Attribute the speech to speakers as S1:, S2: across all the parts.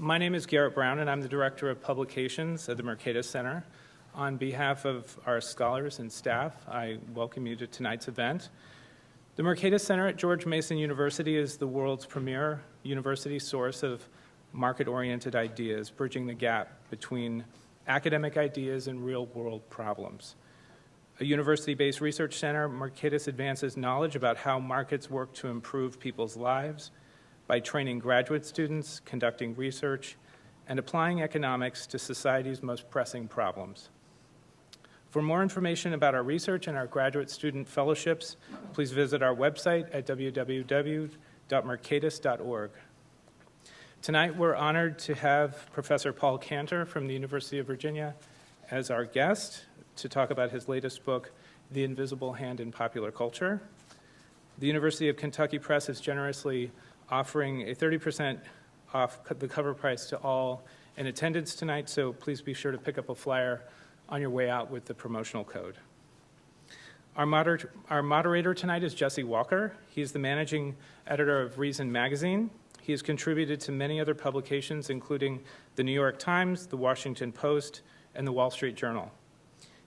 S1: My name is Garrett Brown, and I'm the Director of Publications at the Mercatus Center. On behalf of our scholars and staff, I welcome you to tonight's event. The Mercatus Center at George Mason University is the world's premier university source of market-oriented ideas, bridging the gap between academic ideas and real-world problems. A university-based research center, Mercatus advances knowledge about how markets work to improve people's lives by training graduate students, conducting research, and applying economics to society's most pressing problems. For more information about our research and our graduate student fellowships, please visit our website at www.mercatus.org. Tonight, we're honored to have Professor Paul Cantor from the University of Virginia as our guest to talk about his latest book, The Invisible Hand in Popular Culture. The University of Kentucky Press is generously offering a 30% off the cover price to all in attendance tonight, so please be sure to pick up a flyer on your way out with the promotional code. Our moderator tonight is Jesse Walker. He's the managing editor of Reason Magazine. He has contributed to many other publications, including the New York Times, the Washington Post, and the Wall Street Journal.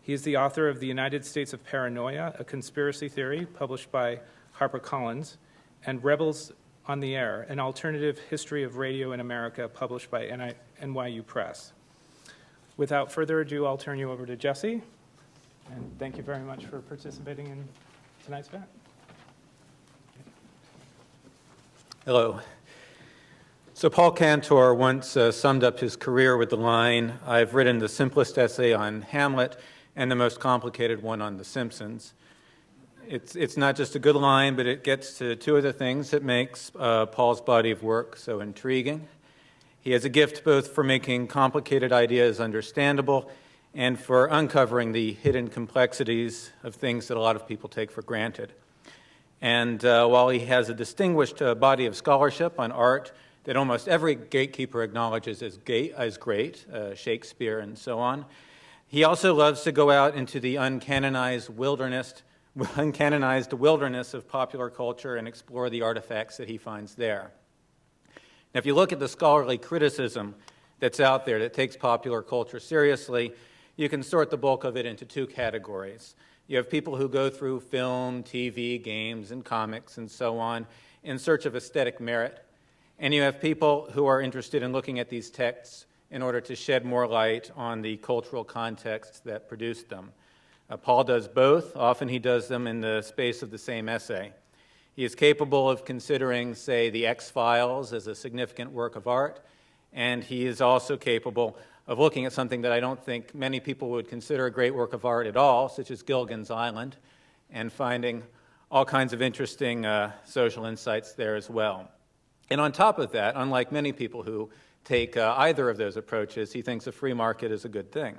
S1: He is the author of The United States of Paranoia, a conspiracy theory, published by HarperCollins, and Rebels on the Air, an alternative history of radio in America, published by NYU Press. Without further ado, I'll turn you over to Jesse, and thank you very much for participating in tonight's event.
S2: Hello. So Paul Cantor once summed up his career with the line, "I've written the simplest essay on Hamlet and the most complicated one on The Simpsons." It's not just a good line, but it gets to two of the things that makes Paul's body of work so intriguing. He has a gift both for making complicated ideas understandable and for uncovering the hidden complexities of things that a lot of people take for granted. And while he has a distinguished body of scholarship on art that almost every gatekeeper acknowledges as great, Shakespeare and so on, he also loves to go out into the uncanonized wilderness of popular culture and explore the artifacts that he finds there. Now, if you look at the scholarly criticism that's out there that takes popular culture seriously, you can sort the bulk of it into two categories. You have people who go through film, TV, games, and comics, and so on, in search of aesthetic merit. And you have people who are interested in looking at these texts in order to shed more light on the cultural contexts that produced them. Paul does both. Often he does them in the space of the same essay. He is capable of considering, say, the X-Files as a significant work of art, and he is also capable of looking at something that I don't think many people would consider a great work of art at all, such as Gilligan's Island, and finding all kinds of interesting social insights there as well. And on top of that, unlike many people who take either of those approaches, he thinks a free market is a good thing.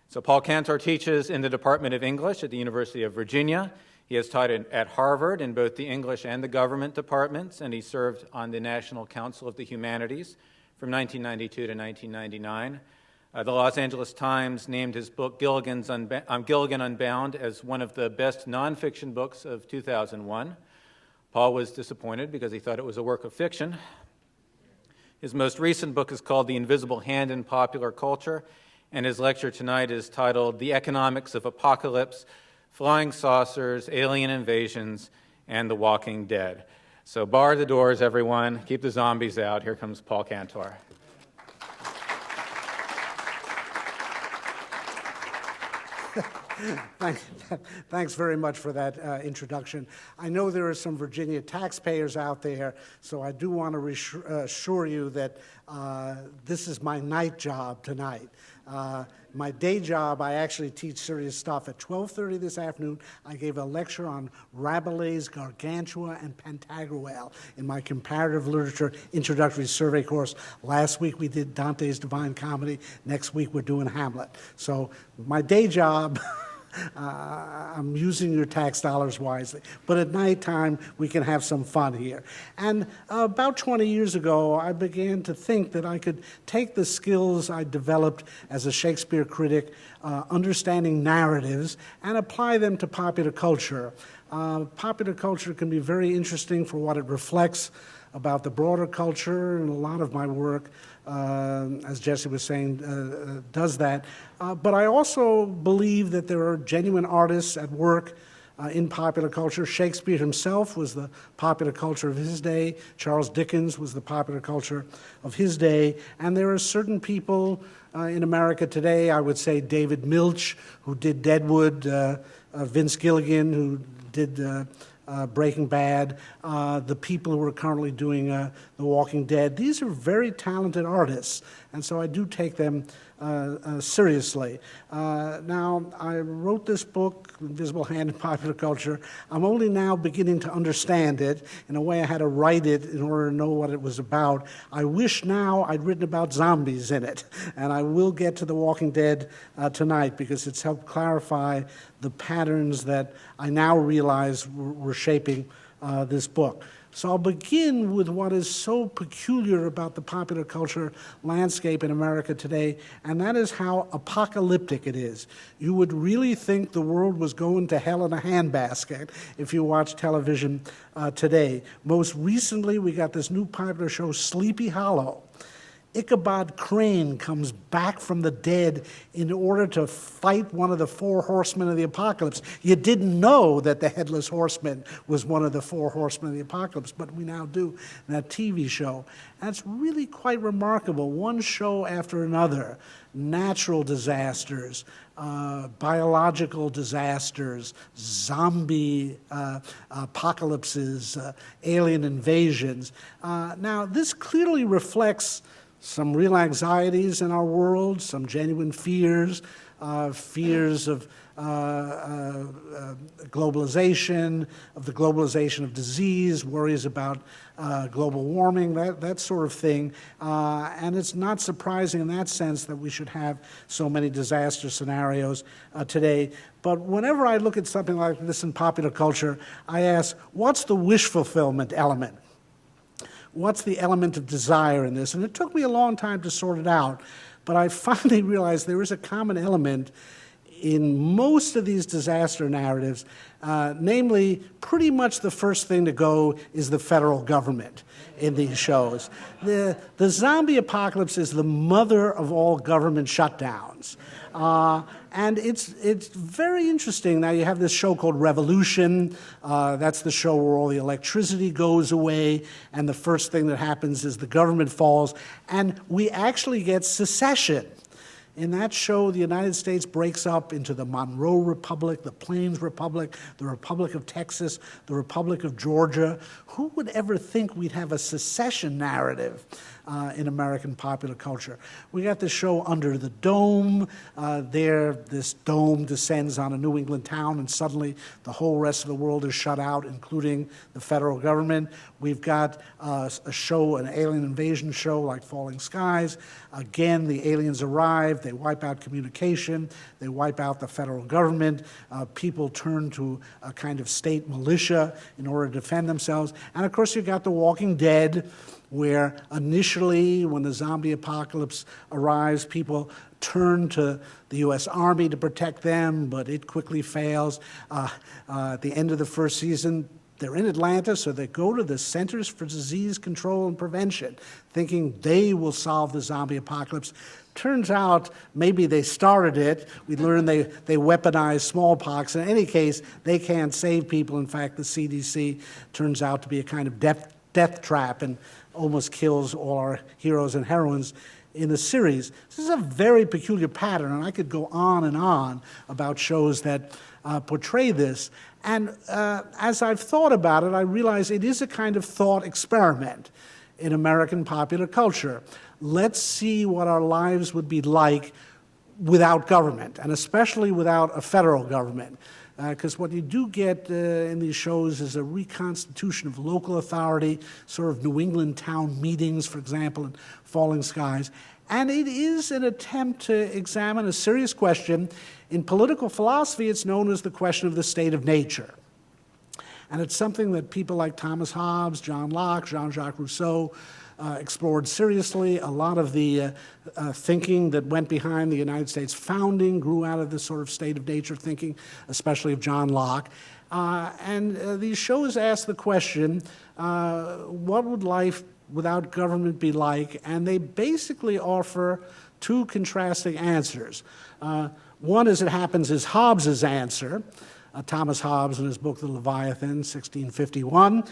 S2: So Paul Cantor teaches in the Department of English at the University of Virginia. He has taught at Harvard in both the English and the government departments, and he served on the National Council of the Humanities from 1992 to 1999. The Los Angeles Times named his book Gilligan Unbound as one of the best nonfiction books of 2001. Paul was disappointed because he thought it was a work of fiction. His most recent book is called The Invisible Hand in Popular Culture, and his lecture tonight is titled The Economics of Apocalypse, Flying Saucers, Alien Invasions, and the Walking Dead. So bar the doors, everyone. Keep the zombies out. Here comes Paul Cantor.
S3: Thanks very much for that introduction. I know there are some Virginia taxpayers out there, so I do want to assure you that this is my night job tonight. My day job, I actually teach serious stuff. At 12:30 this afternoon, I gave a lecture on Rabelais' Gargantua and Pantagruel in my comparative literature introductory survey course. Last week we did Dante's Divine Comedy. Next week we're doing Hamlet. So my day job, I'm using your tax dollars wisely. But at nighttime, we can have some fun here. And about 20 years ago, I began to think that I could take the skills I developed as a Shakespeare critic, understanding narratives, and apply them to popular culture. Popular culture can be very interesting for what it reflects, about the broader culture, and a lot of my work, as Jesse was saying, does that. But I also believe that there are genuine artists at work in popular culture. Shakespeare himself was the popular culture of his day. Charles Dickens was the popular culture of his day. And there are certain people in America today, I would say David Milch, who did Deadwood, Vince Gilligan, who did Breaking Bad, the people who are currently doing The Walking Dead. These are very talented artists, and so I do take them seriously. Now, I wrote this book, Invisible Hand in Popular Culture. I'm only now beginning to understand it. In a way, I had to write it in order to know what it was about. I wish now I'd written about zombies in it, and I will get to The Walking Dead tonight because it's helped clarify the patterns that I now realize were shaping this book. So I'll begin with what is so peculiar about the popular culture landscape in America today, and that is how apocalyptic it is. You would really think the world was going to hell in a handbasket if you watch television today. Most recently, we got this new popular show, Sleepy Hollow. Ichabod Crane comes back from the dead in order to fight one of the four horsemen of the apocalypse. You didn't know that the Headless Horseman was one of the four horsemen of the apocalypse, but we now do in that TV show. And it's really quite remarkable. One show after another, natural disasters, biological disasters, zombie apocalypses, alien invasions. Now, this clearly reflects some real anxieties in our world, some genuine fears, fears of globalization, of the globalization of disease, worries about global warming, that sort of thing. And it's not surprising in that sense that we should have so many disaster scenarios today. But whenever I look at something like this in popular culture, I ask, what's the wish fulfillment element? What's the element of desire in this? And it took me a long time to sort it out, but I finally realized there is a common element in most of these disaster narratives, namely, pretty much the first thing to go is the federal government in these shows. The zombie apocalypse is the mother of all government shutdowns. And it's very interesting. Now, you have this show called Revolution. That's the show where all the electricity goes away, and the first thing that happens is the government falls, and we actually get secession. In that show, the United States breaks up into the Monroe Republic, the Plains Republic, the Republic of Texas, the Republic of Georgia. Who would ever think we'd have a secession narrative in American popular culture? We got the show Under the Dome. This dome descends on a New England town, and suddenly the whole rest of the world is shut out, including the federal government. We've got a show, an alien invasion show like Falling Skies. Again, the aliens arrive. They wipe out communication. They wipe out the federal government. People turn to a kind of state militia in order to defend themselves. And of course, you've got The Walking Dead, where initially, when the zombie apocalypse arrives, people turn to the U.S. Army to protect them, but it quickly fails. At the end of the first season, they're in Atlanta, so they go to the Centers for Disease Control and Prevention, thinking they will solve the zombie apocalypse. Turns out maybe they started it. We learned they weaponized smallpox. In any case, they can't save people. In fact, the CDC turns out to be a kind of death trap and almost kills all our heroes and heroines in the series. This is a very peculiar pattern, and I could go on and on about shows that portray this. And as I've thought about it, I realize it is a kind of thought experiment in American popular culture. Let's see what our lives would be like without government, and especially without a federal government. Because what you do get in these shows is a reconstitution of local authority, sort of New England town meetings, for example, in Falling Skies. And it is an attempt to examine a serious question. In political philosophy, it's known as the question of the state of nature. And it's something that people like Thomas Hobbes, John Locke, Jean-Jacques Rousseau explored seriously. A lot of the thinking that went behind the United States founding grew out of this sort of state of nature thinking, especially of John Locke. And these shows ask the question, what would life without government be like? And they basically offer two contrasting answers. One, as it happens, is Hobbes's answer. Thomas Hobbes in his book, The Leviathan, 1651,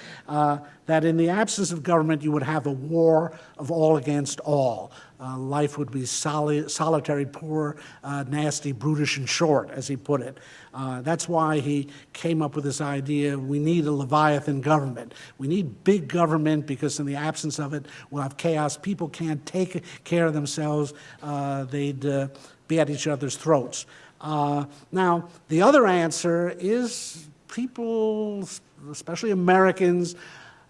S3: that in the absence of government, you would have a war of all against all. Life would be solitary, poor, nasty, brutish, and short, as he put it. That's why he came up with this idea, we need a Leviathan government. We need big government because in the absence of it, we'll have chaos. People can't take care of themselves. They'd be at each other's throats. Now, the other answer is people, especially Americans,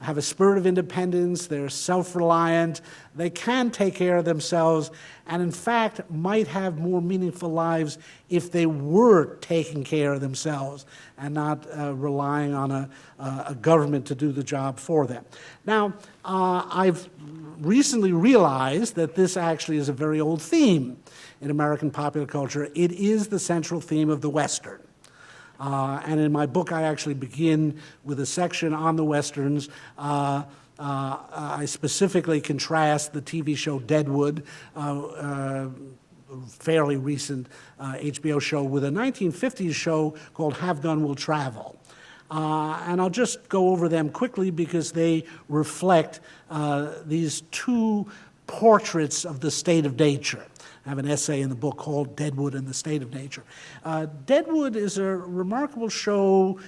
S3: have a spirit of independence, they're self-reliant, they can take care of themselves, and in fact might have more meaningful lives if they were taking care of themselves and not relying on a government to do the job for them. Now, I've recently realized that this actually is a very old theme in American popular culture. It is the central theme of the Western. And in my book, I actually begin with a section on the Westerns. I specifically contrast the TV show Deadwood, fairly recent HBO show, with a 1950s show called Have Gun Will Travel. And I'll just go over them quickly because they reflect these two portraits of the state of nature. I have an essay in the book called Deadwood and the State of Nature. Deadwood is a remarkable show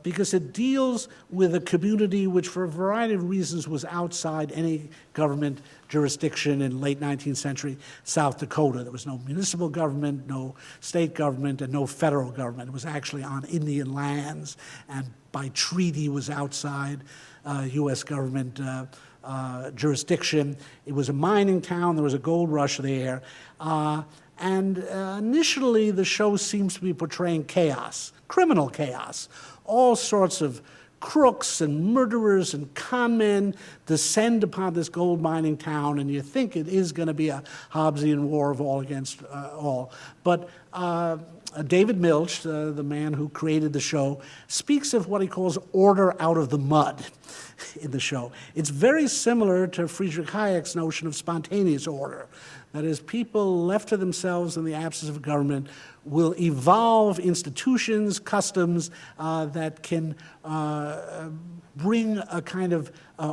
S3: because it deals with a community which, for a variety of reasons, was outside any government jurisdiction in late 19th century South Dakota. There was no municipal government, no state government, and no federal government. It was actually on Indian lands, and by treaty was outside U.S. government jurisdiction. It was a mining town. There was a gold rush there. And initially, the show seems to be portraying chaos, criminal chaos. All sorts of crooks and murderers and con men descend upon this gold mining town, and you think it is going to be a Hobbesian war of all against all. But David Milch, the man who created the show, speaks of what he calls order out of the mud in the show. It's very similar to Friedrich Hayek's notion of spontaneous order. That is, people left to themselves in the absence of government will evolve institutions, customs that can bring a kind of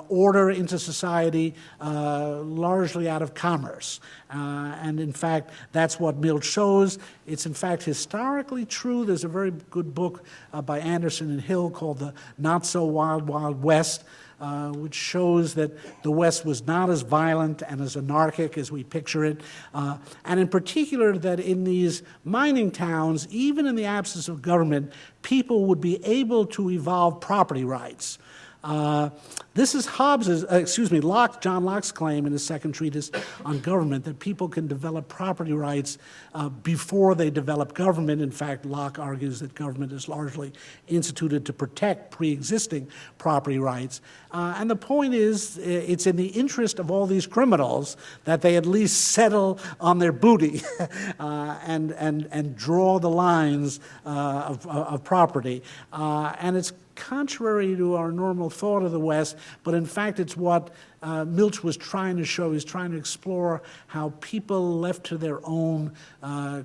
S3: order into society largely out of commerce. And in fact, that's what Milch shows. It's in fact historically true. There's a very good book by Anderson and Hill called The Not So Wild, Wild West, which shows that the West was not as violent and as anarchic as we picture it, and in particular that in these mining towns, even in the absence of government, people would be able to evolve property rights. This is John Locke's claim in his second treatise on government, that people can develop property rights before they develop government. In fact, Locke argues that government is largely instituted to protect pre-existing property rights. And the point is, it's in the interest of all these criminals that they at least settle on their booty and draw the lines of property. And it's contrary to our normal thought of the West, but in fact it's what Milch was trying to show. He's trying to explore how people left to their own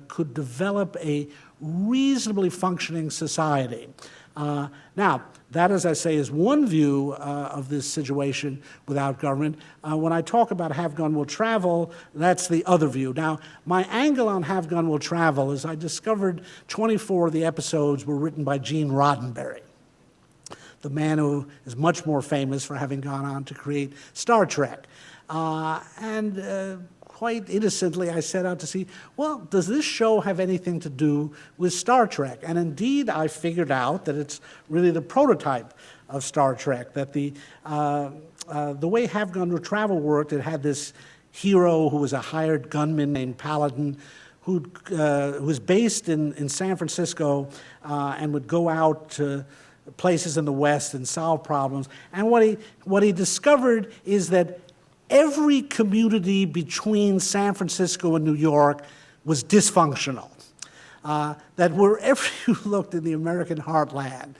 S3: could develop a reasonably functioning society. Now, that, as I say, is one view of this situation without government. When I talk about Have Gun Will Travel, that's the other view. Now, my angle on Have Gun Will Travel is I discovered 24 of the episodes were written by Gene Roddenberry, the man who is much more famous for having gone on to create Star Trek. Quite innocently, I set out to see, well, does this show have anything to do with Star Trek? And indeed, I figured out that it's really the prototype of Star Trek, that the way Have Gun Will Travel worked, it had this hero who was a hired gunman named Paladin, who was based in San Francisco and would go out to places in the West and solve problems. And what he discovered is that every community between San Francisco and New York was dysfunctional. that wherever you looked in the American heartland,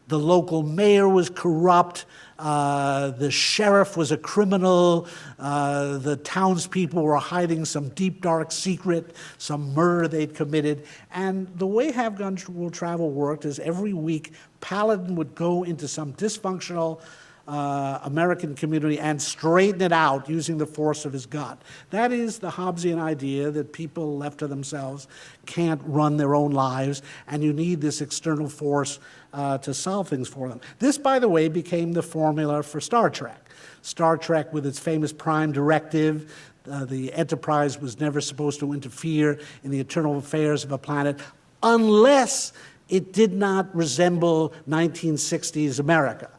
S3: the local mayor was corrupt, the sheriff was a criminal, the townspeople were hiding some deep, dark secret, some murder they'd committed. And the way Have Gun Will Travel worked is every week, Paladin would go into some dysfunctional American community and straighten it out using the force of his gun. That is the Hobbesian idea that people left to themselves can't run their own lives, and you need this external force to solve things for them. This, by the way, became the formula for Star Trek. Star Trek, with its famous Prime Directive, the Enterprise was never supposed to interfere in the internal affairs of a planet unless it did not resemble 1960s America.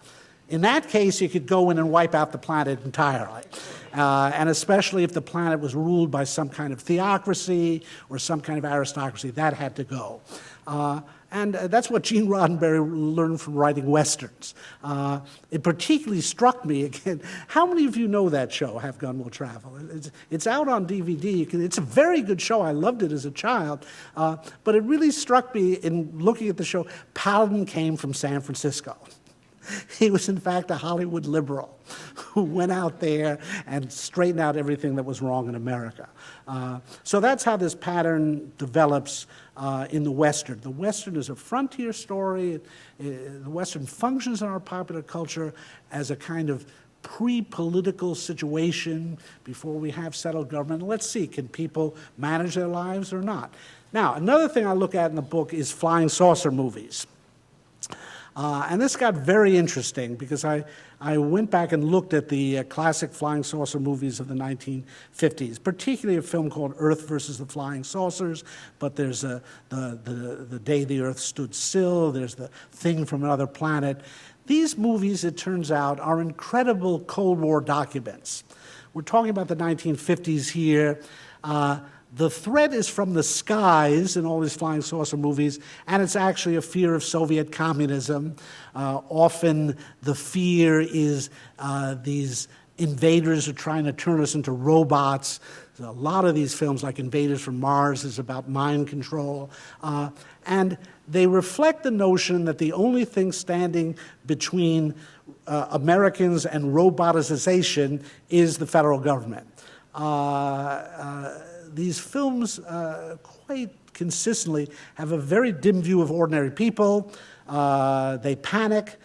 S3: In that case, you could go in and wipe out the planet entirely, and especially if the planet was ruled by some kind of theocracy or some kind of aristocracy, that had to go. And that's what Gene Roddenberry learned from writing Westerns. It particularly struck me, again, how many of you know that show, Have Gun Will Travel? It's out on DVD. It's a very good show. I loved it as a child. But it really struck me in looking at the show, Paladin came from San Francisco. He was, in fact, a Hollywood liberal who went out there and straightened out everything that was wrong in America. So that's how this pattern develops in the Western. The Western is a frontier story. The Western functions in our popular culture as a kind of pre-political situation before we have settled government. Let's see, can people manage their lives or not? Now, another thing I look at in the book is flying saucer movies. And this got very interesting because I went back and looked at the classic flying saucer movies of the 1950s, particularly a film called Earth versus the Flying Saucers, but there's the Day the Earth Stood Still, there's the Thing from Another Planet. These movies, it turns out, are incredible Cold War documents. We're talking about the 1950s here. The threat is from the skies in all these flying saucer movies, and it's actually a fear of Soviet communism. Often the fear is these invaders are trying to turn us into robots. A lot of these films, like Invaders from Mars, is about mind control. And they reflect the notion that the only thing standing between Americans and robotization is the federal government. These films quite consistently have a very dim view of ordinary people. They panic.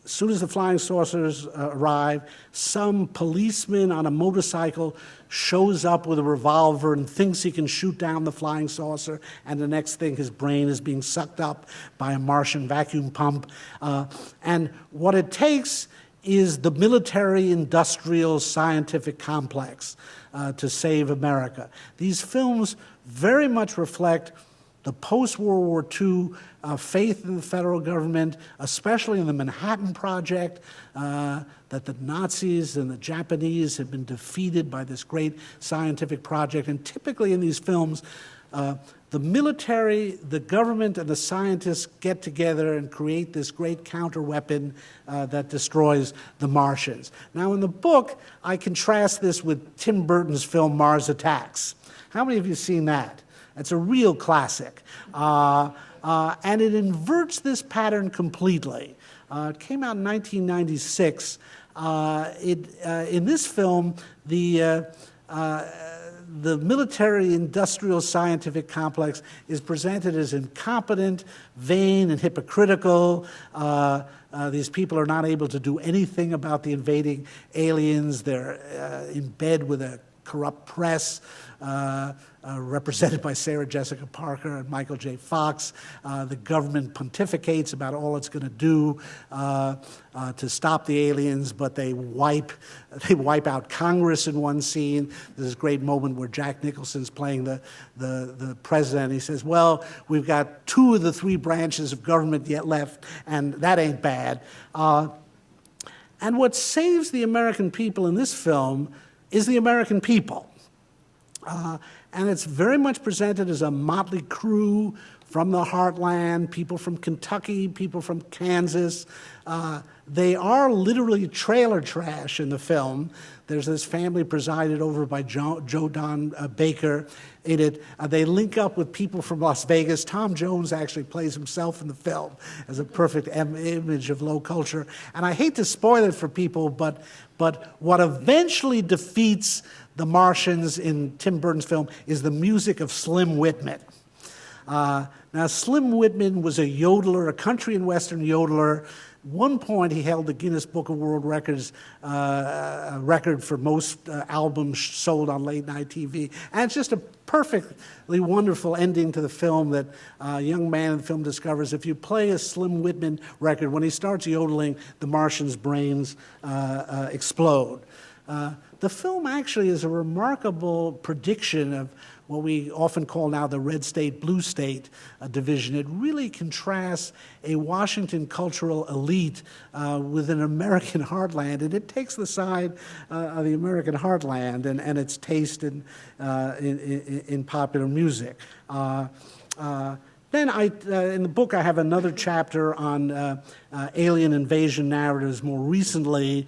S3: As soon as the flying saucers arrive, some policeman on a motorcycle shows up with a revolver and thinks he can shoot down the flying saucer, and the next thing, his brain is being sucked up by a Martian vacuum pump. And what it takes is the military-industrial scientific complex to save America. These films very much reflect the post-World War II faith in the federal government, especially in the Manhattan Project, that the Nazis and the Japanese had been defeated by this great scientific project. And typically in these films, the military, the government, and the scientists get together and create this great counterweapon that destroys the Martians. Now, in the book, I contrast this with Tim Burton's film Mars Attacks. How many of you have seen that? It's a real classic. And it inverts this pattern completely. It came out in 1996. In this film, the military-industrial scientific complex is presented as incompetent, vain, and hypocritical. These people are not able to do anything about the invading aliens. They're in bed with a corrupt press, represented by Sarah Jessica Parker and Michael J. Fox. The government pontificates about all it's going to do to stop the aliens, but they wipe out Congress in one scene. There's this great moment where Jack Nicholson's playing the president. He says, well, we've got 2 of the 3 branches of government yet left, and that ain't bad. And what saves the American people in this film is the American people. And it's very much presented as a motley crew from the heartland, people from Kentucky, people from Kansas. They are literally trailer trash in the film. There's this family presided over by Joe Don Baker in it. They link up with people from Las Vegas. Tom Jones actually plays himself in the film as a perfect image of low culture. And I hate to spoil it for people, but what eventually defeats the Martians in Tim Burton's film is the music of Slim Whitman. Now, Slim Whitman was a yodeler, a country and western yodeler. One point, he held the Guinness Book of World Records record for most albums sold on late-night TV. And it's just a perfectly wonderful ending to the film that a young man in the film discovers. If you play a Slim Whitman record, when he starts yodeling, the Martian's brains explode. The film actually is a remarkable prediction of what we often call now the red state, blue state division. It really contrasts a Washington cultural elite with an American heartland, and it takes the side of the American heartland and its taste in popular music. Then in the book, I have another chapter on alien invasion narratives more recently.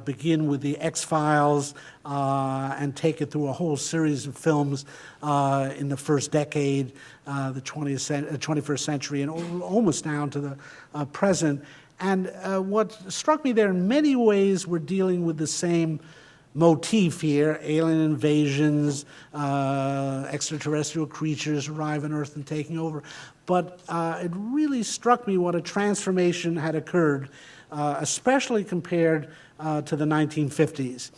S3: Begin with the X-Files and take it through a whole series of films in the first decade, the 21st century, and almost down to the present. And what struck me there, in many ways, we're dealing with the same motif here: alien invasions, extraterrestrial creatures arrive on Earth and taking over. But it really struck me what a transformation had occurred, especially compared to the 1950s.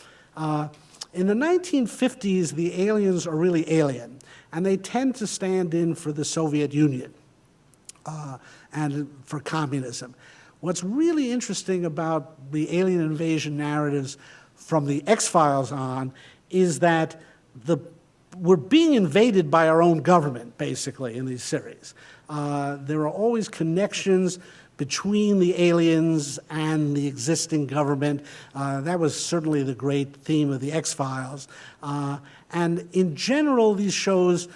S3: In the 1950s, the aliens are really alien, and they tend to stand in for the Soviet Union and for communism. What's really interesting about the alien invasion narratives from the X-Files on is that we're being invaded by our own government, basically, in these series. There are always connections between the aliens and the existing government. That was certainly the great theme of the X-Files. And in general, these shows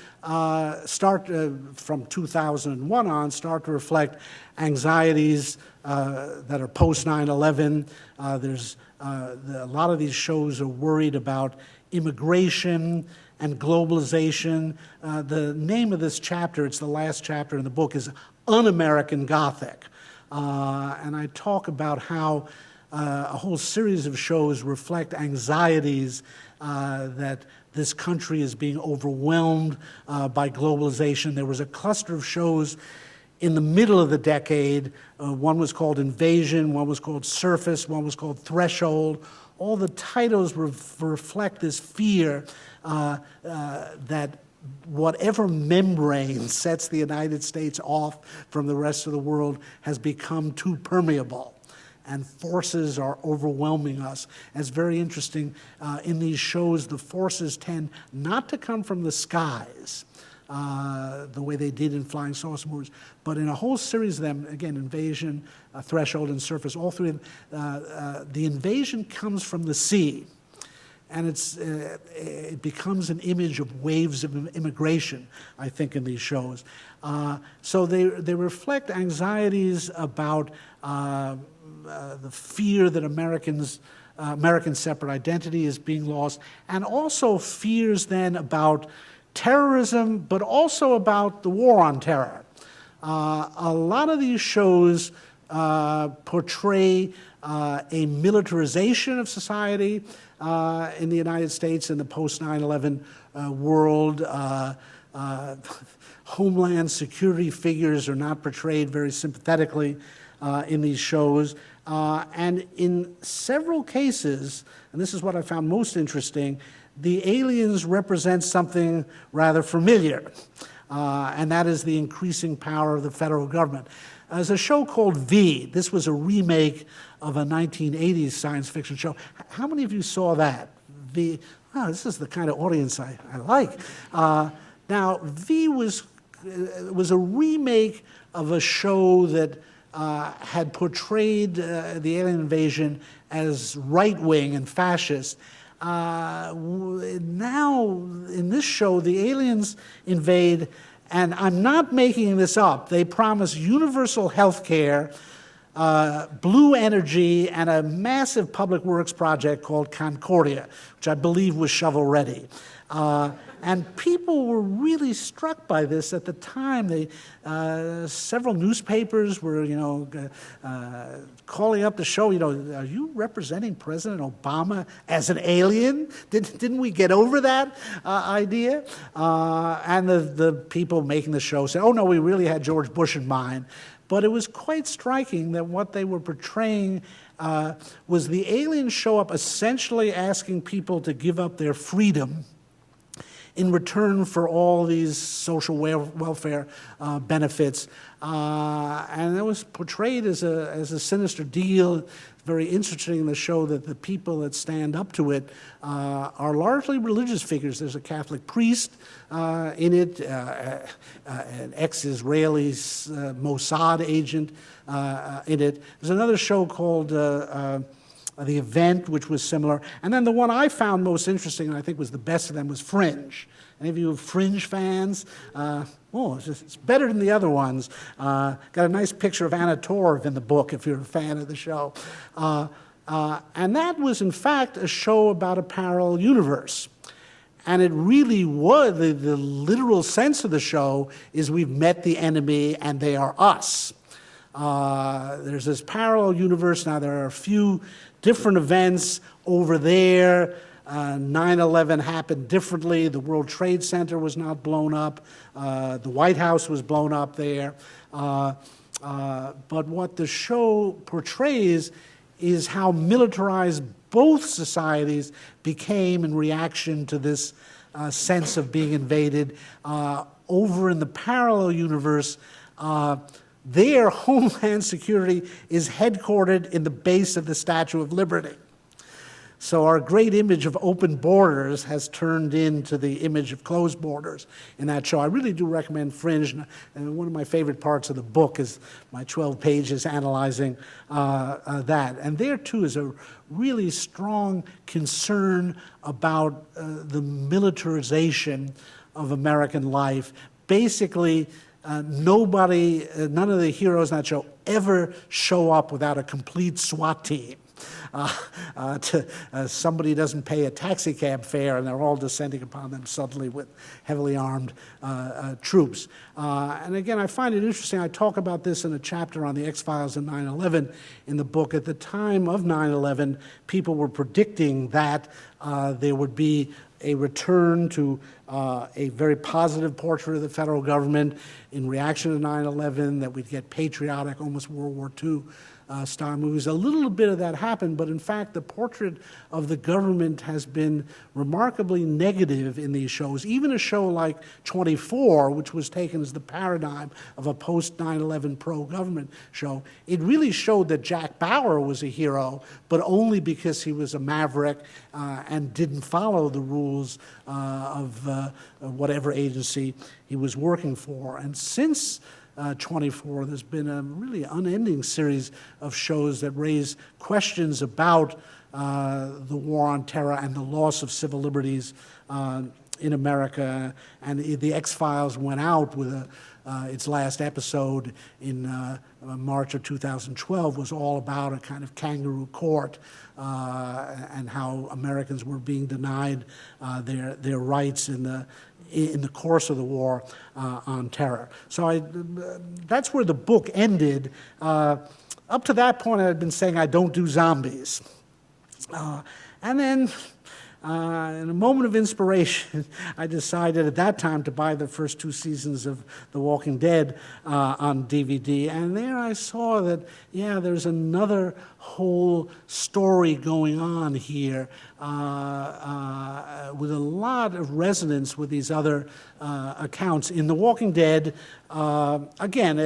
S3: start from 2001 on, start to reflect anxieties that are post 9/11. A lot of these shows are worried about immigration and globalization. The name of this chapter, it's the last chapter in the book, is Un-American Gothic. And I talk about how a whole series of shows reflect anxieties that this country is being overwhelmed by globalization. There was a cluster of shows in the middle of the decade. One was called Invasion, one was called Surface, one was called Threshold. All the titles reflect this fear that whatever membrane sets the United States off from the rest of the world has become too permeable, and forces are overwhelming us. And it's very interesting. In these shows, the forces tend not to come from the skies, the way they did in Flying Saucer movies, but in a whole series of them, again, Invasion, Threshold, and Surface, all three of them, the invasion comes from the sea. And it becomes an image of waves of immigration, I think, in these shows. So they reflect anxieties about the fear that American separate identity is being lost, and also fears then about terrorism, but also about the war on terror. A lot of these shows portray a militarization of society in the United States in the post 9/11 world. Homeland security figures are not portrayed very sympathetically in these shows. And in several cases, and this is what I found most interesting, the aliens represent something rather familiar, and that is the increasing power of the federal government. There's a show called V. This was a remake of a 1980s science fiction show. How many of you saw that? V. Oh, this is the kind of audience I like. Now, V was a remake of a show that had portrayed the alien invasion as right-wing and fascist. Now, in this show, the aliens invade And I'm not making this up. They promise universal health care, blue energy, and a massive public works project called Concordia, which I believe was shovel-ready. And people were really struck by this at the time. Several newspapers were, calling up the show, are you representing President Obama as an alien? Didn't we get over that idea? And the people making the show said, oh, no, we really had George Bush in mind. But it was quite striking that what they were portraying was the aliens show up essentially asking people to give up their freedom in return for all these social welfare benefits. And it was portrayed as a sinister deal. Very interesting in the show that the people that stand up to it are largely religious figures. There's a Catholic priest in it, an ex-Israeli Mossad agent in it. There's another show called The Event, which was similar. And then the one I found most interesting, and I think was the best of them, was Fringe. Any of you Fringe fans? It's better than the other ones. Got a nice picture of Anna Torv in the book, if you're a fan of the show. And that was, in fact, a show about a parallel universe. And it really was, the literal sense of the show is we've met the enemy and they are us. There's this parallel universe. Now, there are a few different events over there. 9/11 happened differently. The World Trade Center was not blown up. The White House was blown up there. But what the show portrays is how militarized both societies became in reaction to this sense of being invaded. Over in the parallel universe, their Homeland Security is headquartered in the base of the Statue of Liberty. So our great image of open borders has turned into the image of closed borders in that show. I really do recommend Fringe, and one of my favorite parts of the book is my 12 pages analyzing that. And there, too, is a really strong concern about the militarization of American life. Basically, none of the heroes in that show ever show up without a complete SWAT team. Somebody doesn't pay a taxi cab fare and they're all descending upon them suddenly with heavily armed troops. And again, I find it interesting. I talk about this in a chapter on the X-Files and 9/11 in the book. At the time of 9/11, people were predicting that there would be a return to a very positive portrait of the federal government in reaction to 9/11, that we'd get patriotic, almost World War II style movies. A little bit of that happened, but in fact, the portrait of the government has been remarkably negative in these shows. Even a show like 24, which was taken as the paradigm of a post-9/11 pro-government show, it really showed that Jack Bauer was a hero, but only because he was a maverick and didn't follow the rules of whatever agency he was working for. And since 24, there's been a really unending series of shows that raise questions about the war on terror and the loss of civil liberties in America. And the X-Files went out with its last episode in March of 2012 was all about a kind of kangaroo court and how Americans were being denied their rights in the course of the war on terror. So that's where the book ended. Up to that point, I had been saying I don't do zombies. And then, in a moment of inspiration, I decided at that time to buy the first 2 seasons of The Walking Dead on DVD. And there I saw that, yeah, there's another whole story going on here with a lot of resonance with these other accounts. In The Walking Dead, again,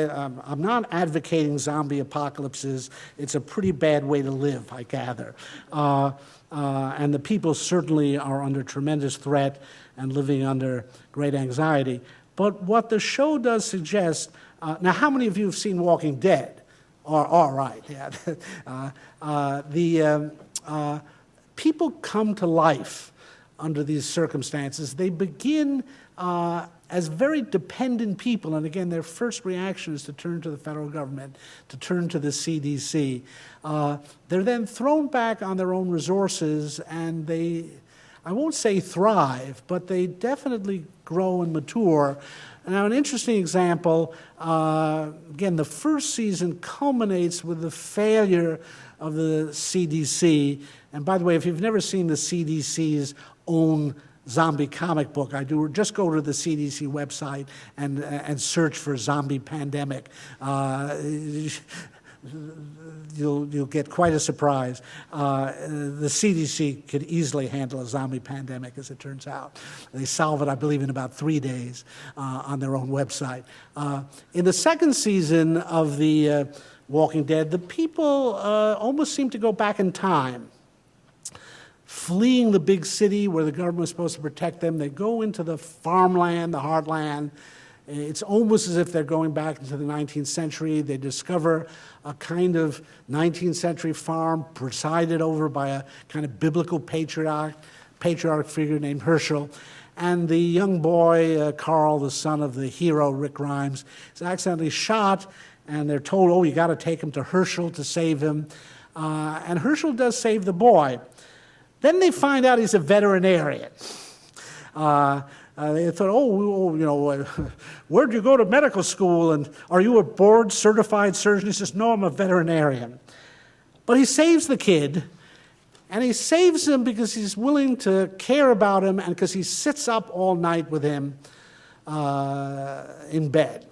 S3: I'm not advocating zombie apocalypses. It's a pretty bad way to live, I gather. And the people certainly are under tremendous threat and living under great anxiety. But what the show does suggest, now how many of you have seen Walking Dead? All right, yeah. People come to life under these circumstances. They begin as very dependent people, and again, their first reaction is to turn to the federal government, to turn to the CDC. They're then thrown back on their own resources, and they, I won't say thrive, but they definitely grow and mature. Now, an interesting example, again, the first season culminates with the failure of the CDC. And by the way, if you've never seen the CDC's own zombie comic book, just go to the CDC website and search for zombie pandemic. You'll get quite a surprise. The CDC could easily handle a zombie pandemic, as it turns out. They solve it, I believe, in about 3 days on their own website. In the second season of The Walking Dead, the people almost seem to go back in time. Fleeing the big city where the government was supposed to protect them, they go into the farmland, the heartland. It's almost as if they're going back into the 19th century. They discover a kind of 19th century farm presided over by a kind of biblical patriarch figure named Herschel. And the young boy, Carl, the son of the hero, Rick Grimes, is accidentally shot, and they're told, oh, you got to take him to Herschel to save him. And Herschel does save the boy. Then they find out he's a veterinarian. They thought, where'd you go to medical school, and are you a board-certified surgeon? He says, no, I'm a veterinarian. But he saves the kid, and he saves him because he's willing to care about him and because he sits up all night with him in bed.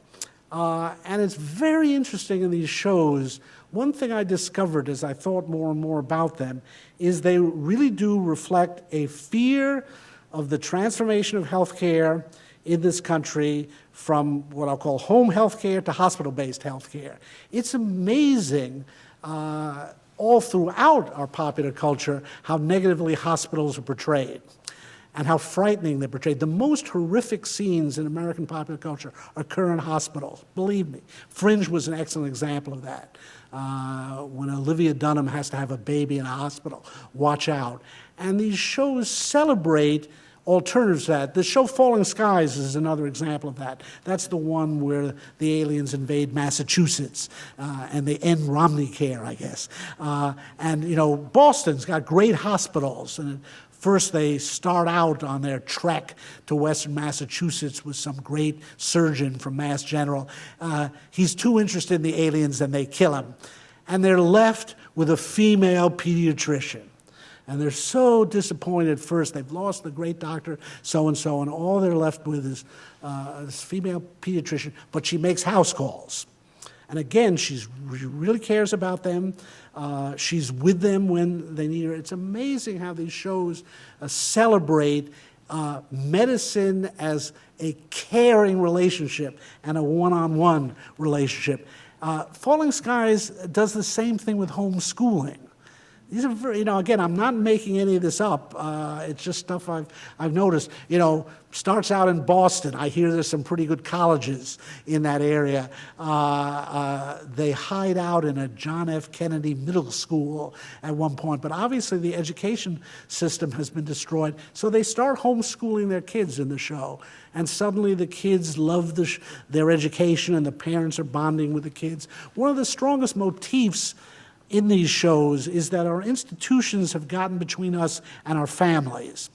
S3: And it's very interesting in these shows. One thing I discovered as I thought more and more about them is they really do reflect a fear of the transformation of healthcare in this country from what I'll call home healthcare to hospital-based healthcare. It's amazing all throughout our popular culture how negatively hospitals are portrayed and how frightening they're portrayed. The most horrific scenes in American popular culture occur in hospitals, believe me. Fringe was an excellent example of that. When Olivia Dunham has to have a baby in a hospital, watch out. And these shows celebrate alternatives to that. The show Falling Skies is another example of that. That's the one where the aliens invade Massachusetts and they end Romney Care, I guess. And Boston's got great hospitals. And first they start out on their trek to Western Massachusetts with some great surgeon from Mass General. He's too interested in the aliens and they kill him. And they're left with a female pediatrician. And they're so disappointed at first. They've lost the great doctor, so-and-so, and all they're left with is this female pediatrician, but she makes house calls. And again, she really cares about them. She's with them when they need her. It's amazing how these shows celebrate medicine as a caring relationship and a one-on-one relationship. Falling Skies does the same thing with homeschooling. These are very, again, I'm not making any of this up. It's just stuff I've noticed. Starts out in Boston. I hear there's some pretty good colleges in that area. They hide out in a John F. Kennedy middle school at one point. But obviously the education system has been destroyed. So they start homeschooling their kids in the show. And suddenly the kids love their education and the parents are bonding with the kids. One of the strongest motifs in these shows is that our institutions have gotten between us and our families,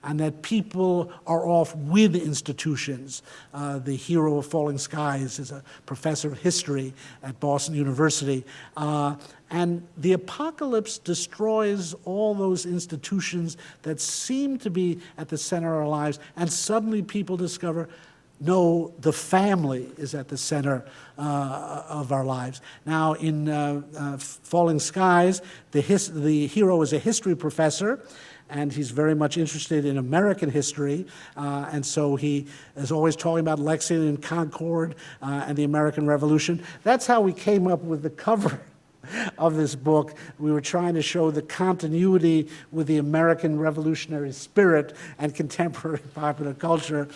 S3: and that people are off with institutions. The hero of Falling Skies is a professor of history at Boston University, and the apocalypse destroys all those institutions that seem to be at the center of our lives, and suddenly people discover, no, the family is at the center of our lives. Now, in Falling Skies, the hero is a history professor, and he's very much interested in American history, and so he is always talking about Lexington and Concord and the American Revolution. That's how we came up with the cover of this book. We were trying to show the continuity with the American revolutionary spirit and contemporary popular culture.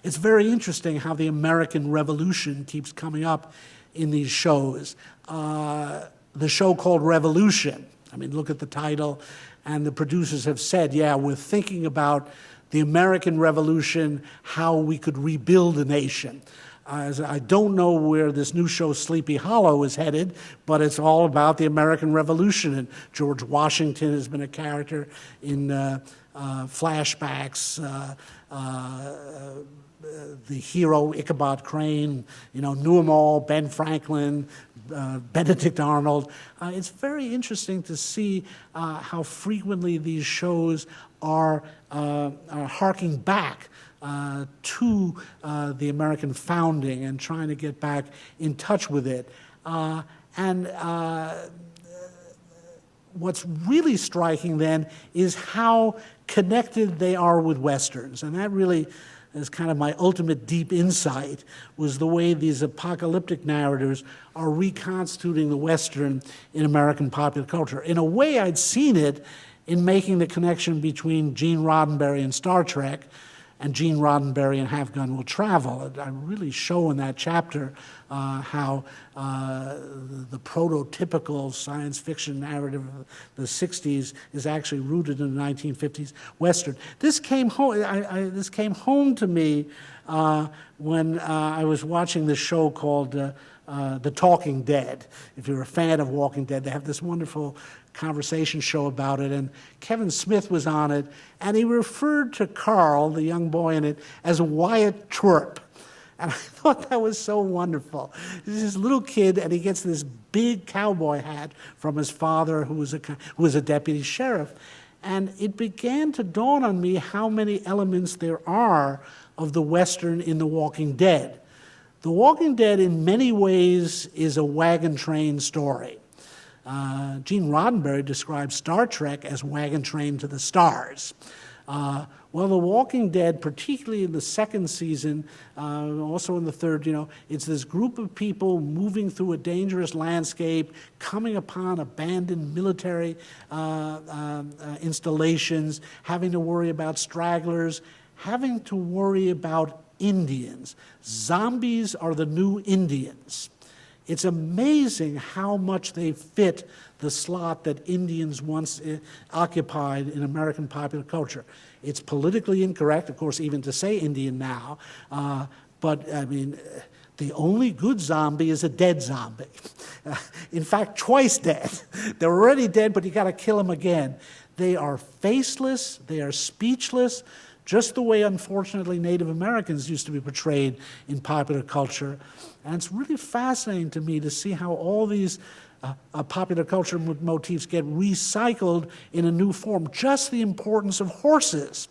S3: It's very interesting how the American Revolution keeps coming up in these shows. The show called Revolution, look at the title, and the producers have said, yeah, we're thinking about the American Revolution, how we could rebuild a nation. I don't know where this new show, Sleepy Hollow, is headed, but it's all about the American Revolution. And George Washington has been a character in flashbacks. The hero Ichabod Crane, knew them all, Ben Franklin, Benedict Arnold. It's very interesting to see how frequently these shows are harking back to the American founding and trying to get back in touch with it. What's really striking then is how connected they are with Westerns. And that really is kind of my ultimate deep insight, was the way these apocalyptic narrators are reconstituting the Western in American popular culture. In a way, I'd seen it in making the connection between Gene Roddenberry and Star Trek and Gene Roddenberry and Have Gun Will Travel. I really show in that chapter how the prototypical science fiction narrative of the 60s is actually rooted in the 1950s Western. This came home, this came home to me when I was watching this show called The Talking Dead. If you're a fan of Walking Dead, they have this wonderful conversation show about it, and Kevin Smith was on it, and he referred to Carl, the young boy in it, as Wyatt Twerp. And I thought that was so wonderful. He's this little kid, and he gets this big cowboy hat from his father, who was a deputy sheriff. And it began to dawn on me how many elements there are of the Western in The Walking Dead. The Walking Dead, in many ways, is a wagon train story. Gene Roddenberry describes Star Trek as wagon train to the stars. Well, The Walking Dead, particularly in the second season, also in the third, it's this group of people moving through a dangerous landscape, coming upon abandoned military installations, having to worry about stragglers, having to worry about Indians. Zombies are the new Indians. It's amazing how much they fit the slot that Indians once occupied in American popular culture. It's politically incorrect, of course, even to say Indian now, but I mean, the only good zombie is a dead zombie. In fact, twice dead. They're already dead, but you got to kill them again. They are faceless, they are speechless, just the way, unfortunately, Native Americans used to be portrayed in popular culture. And it's really fascinating to me to see how all these popular culture motifs get recycled in a new form. Just the importance of horses.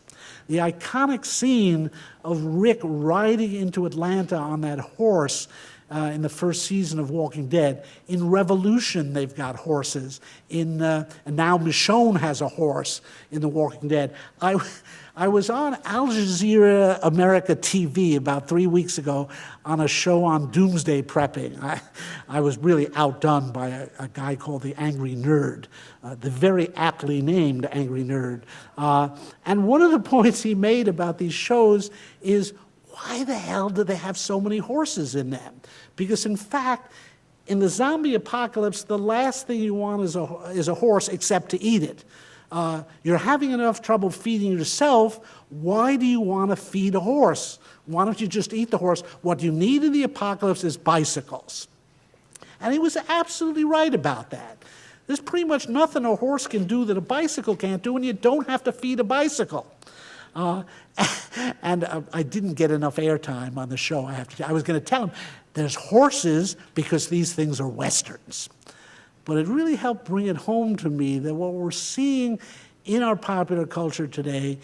S3: The iconic scene of Rick riding into Atlanta on that horse in the first season of Walking Dead. In Revolution, they've got horses. And now Michonne has a horse in The Walking Dead. I was on Al Jazeera America TV about 3 weeks ago on a show on doomsday prepping. I was really outdone by a guy called the Angry Nerd, the very aptly named Angry Nerd. And one of the points he made about these shows is, why the hell do they have so many horses in them? Because in fact, in the zombie apocalypse, the last thing you want is a horse except to eat it. You're having enough trouble feeding yourself. Why do you want to feed a horse? Why don't you just eat the horse? What you need in the apocalypse is bicycles. And he was absolutely right about that. There's pretty much nothing a horse can do that a bicycle can't do, and you don't have to feed a bicycle. And I didn't get enough airtime on the show. I was going to tell him, there's horses because these things are Westerns. But it really helped bring it home to me that what we're seeing in our popular culture today,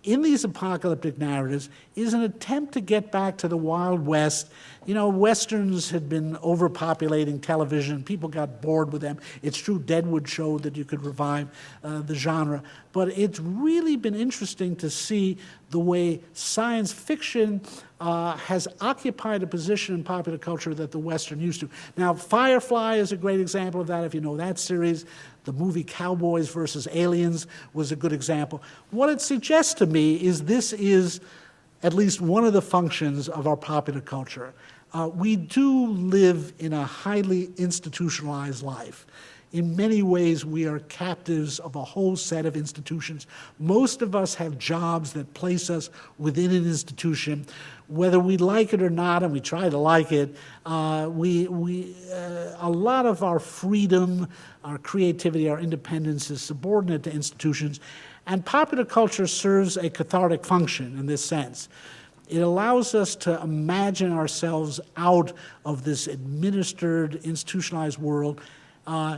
S3: in these apocalyptic narratives, is an attempt to get back to the Wild West. Westerns had been overpopulating television. People got bored with them. It's true Deadwood showed that you could revive the genre. But it's really been interesting to see the way science fiction has occupied a position in popular culture that the Western used to. Now, Firefly is a great example of that, if you know that series. The movie Cowboys versus Aliens was a good example. What it suggests to me is this is at least one of the functions of our popular culture. We do live in a highly institutionalized life. in many ways, we are captives of a whole set of institutions. Most of us have jobs that place us within an institution. Whether we like it or not, and we try to like it, a lot of our freedom, our creativity, our independence is subordinate to institutions. And popular culture serves a cathartic function in this sense. It allows us to imagine ourselves out of this administered, institutionalized world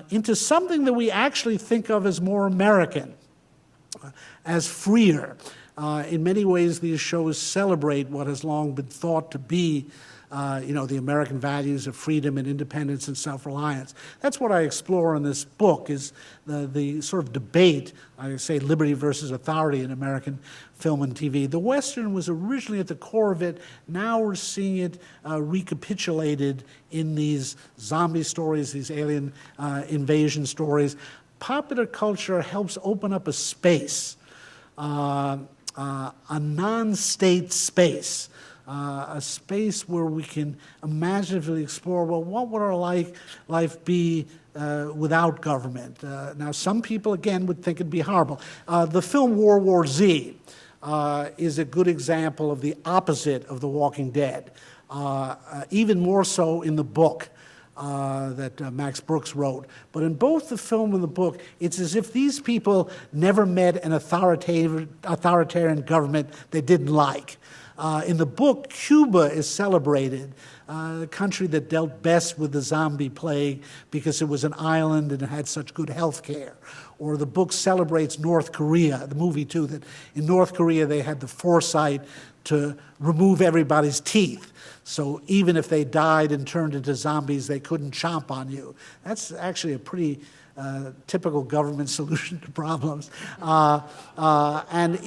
S3: into something that we actually think of as more American, as freer. In many ways, these shows celebrate what has long been thought to be the American values of freedom and independence and self-reliance. That's what I explore in this book, is the sort of debate, I say liberty versus authority in American film and TV. The Western was originally at the core of it. Now we're seeing it recapitulated in these zombie stories, these alien invasion stories. Popular culture helps open up a space, a non-state space, a space where we can imaginatively explore, well, what would our life be without government? Now, some people, again, would think it'd be horrible. The film World War Z is a good example of the opposite of The Walking Dead, even more so in the book that Max Brooks wrote. But in both the film and the book, it's as if these people never met an authoritarian government they didn't like. In the book, Cuba is celebrated, the country that dealt best with the zombie plague because it was an island and it had such good health care. Or the book celebrates North Korea, the movie too, that in North Korea they had the foresight to remove everybody's teeth. So even if they died and turned into zombies, they couldn't chomp on you. That's actually a pretty typical government solution to problems. And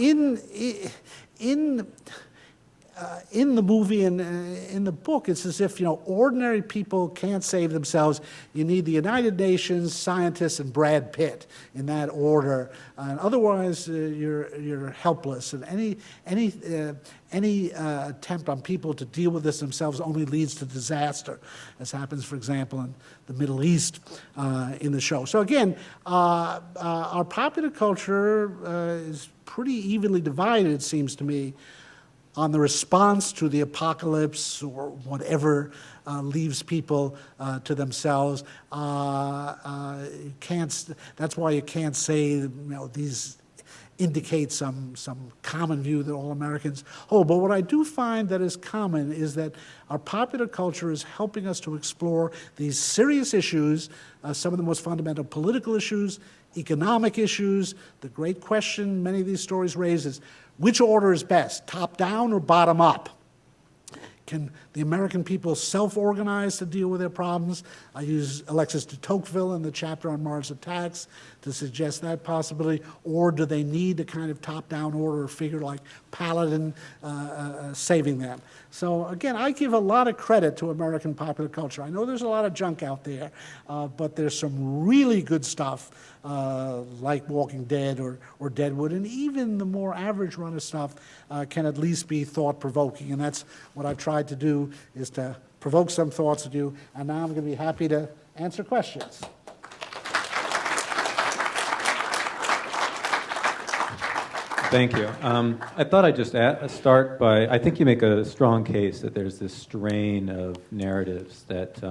S3: in the movie and in the book, it's as if, ordinary people can't save themselves. You need the United Nations, scientists, and Brad Pitt in that order. And otherwise, you're helpless. And any attempt on people to deal with this themselves only leads to disaster, as happens, for example, in the Middle East in the show. So again, our popular culture is pretty evenly divided, it seems to me, on the response to the apocalypse or whatever leaves people to themselves. That's why you can't say, these indicate some common view that all Americans hold. But what I do find that is common is that our popular culture is helping us to explore these serious issues, some of the most fundamental political issues, economic issues. The great question many of these stories raise is, which order is best, top down or bottom up? Can the American people self-organize to deal with their problems? I use Alexis de Tocqueville in the chapter on Mars attacks to suggest that possibility. Or do they need a kind of top-down order, a figure like Paladin saving them? So again, I give a lot of credit to American popular culture. I know there's a lot of junk out there, but there's some really good stuff like Walking Dead or Deadwood, and even the more average run of stuff can at least be thought-provoking, and that's what I've tried to do, is to provoke some thoughts with you, and now I'm going to be happy to answer questions.
S4: Thank you. I thought I'd just start by, I think you make a strong case that there's this strain of narratives that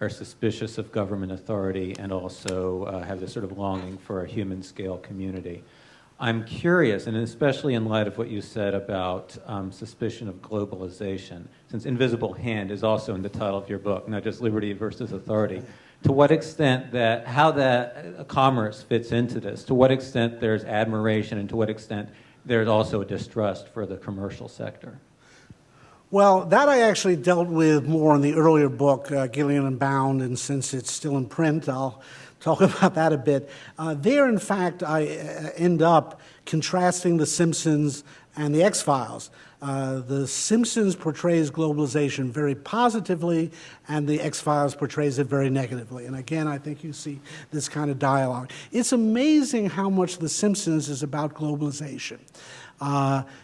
S4: are suspicious of government authority and also have this sort of longing for a human-scale community. I'm curious, and especially in light of what you said about suspicion of globalization, since Invisible Hand is also in the title of your book, not just liberty versus authority, to what extent how that commerce fits into this, to what extent there's admiration, and to what extent there's also a distrust for the commercial sector.
S3: Well, that I actually dealt with more in the earlier book, Gillian and Bound, and since it's still in print, I'll talk about that a bit. There, in fact, I end up contrasting The Simpsons and The X-Files. The Simpsons portrays globalization very positively, and The X-Files portrays it very negatively. And again, I think you see this kind of dialogue. It's amazing how much The Simpsons is about globalization.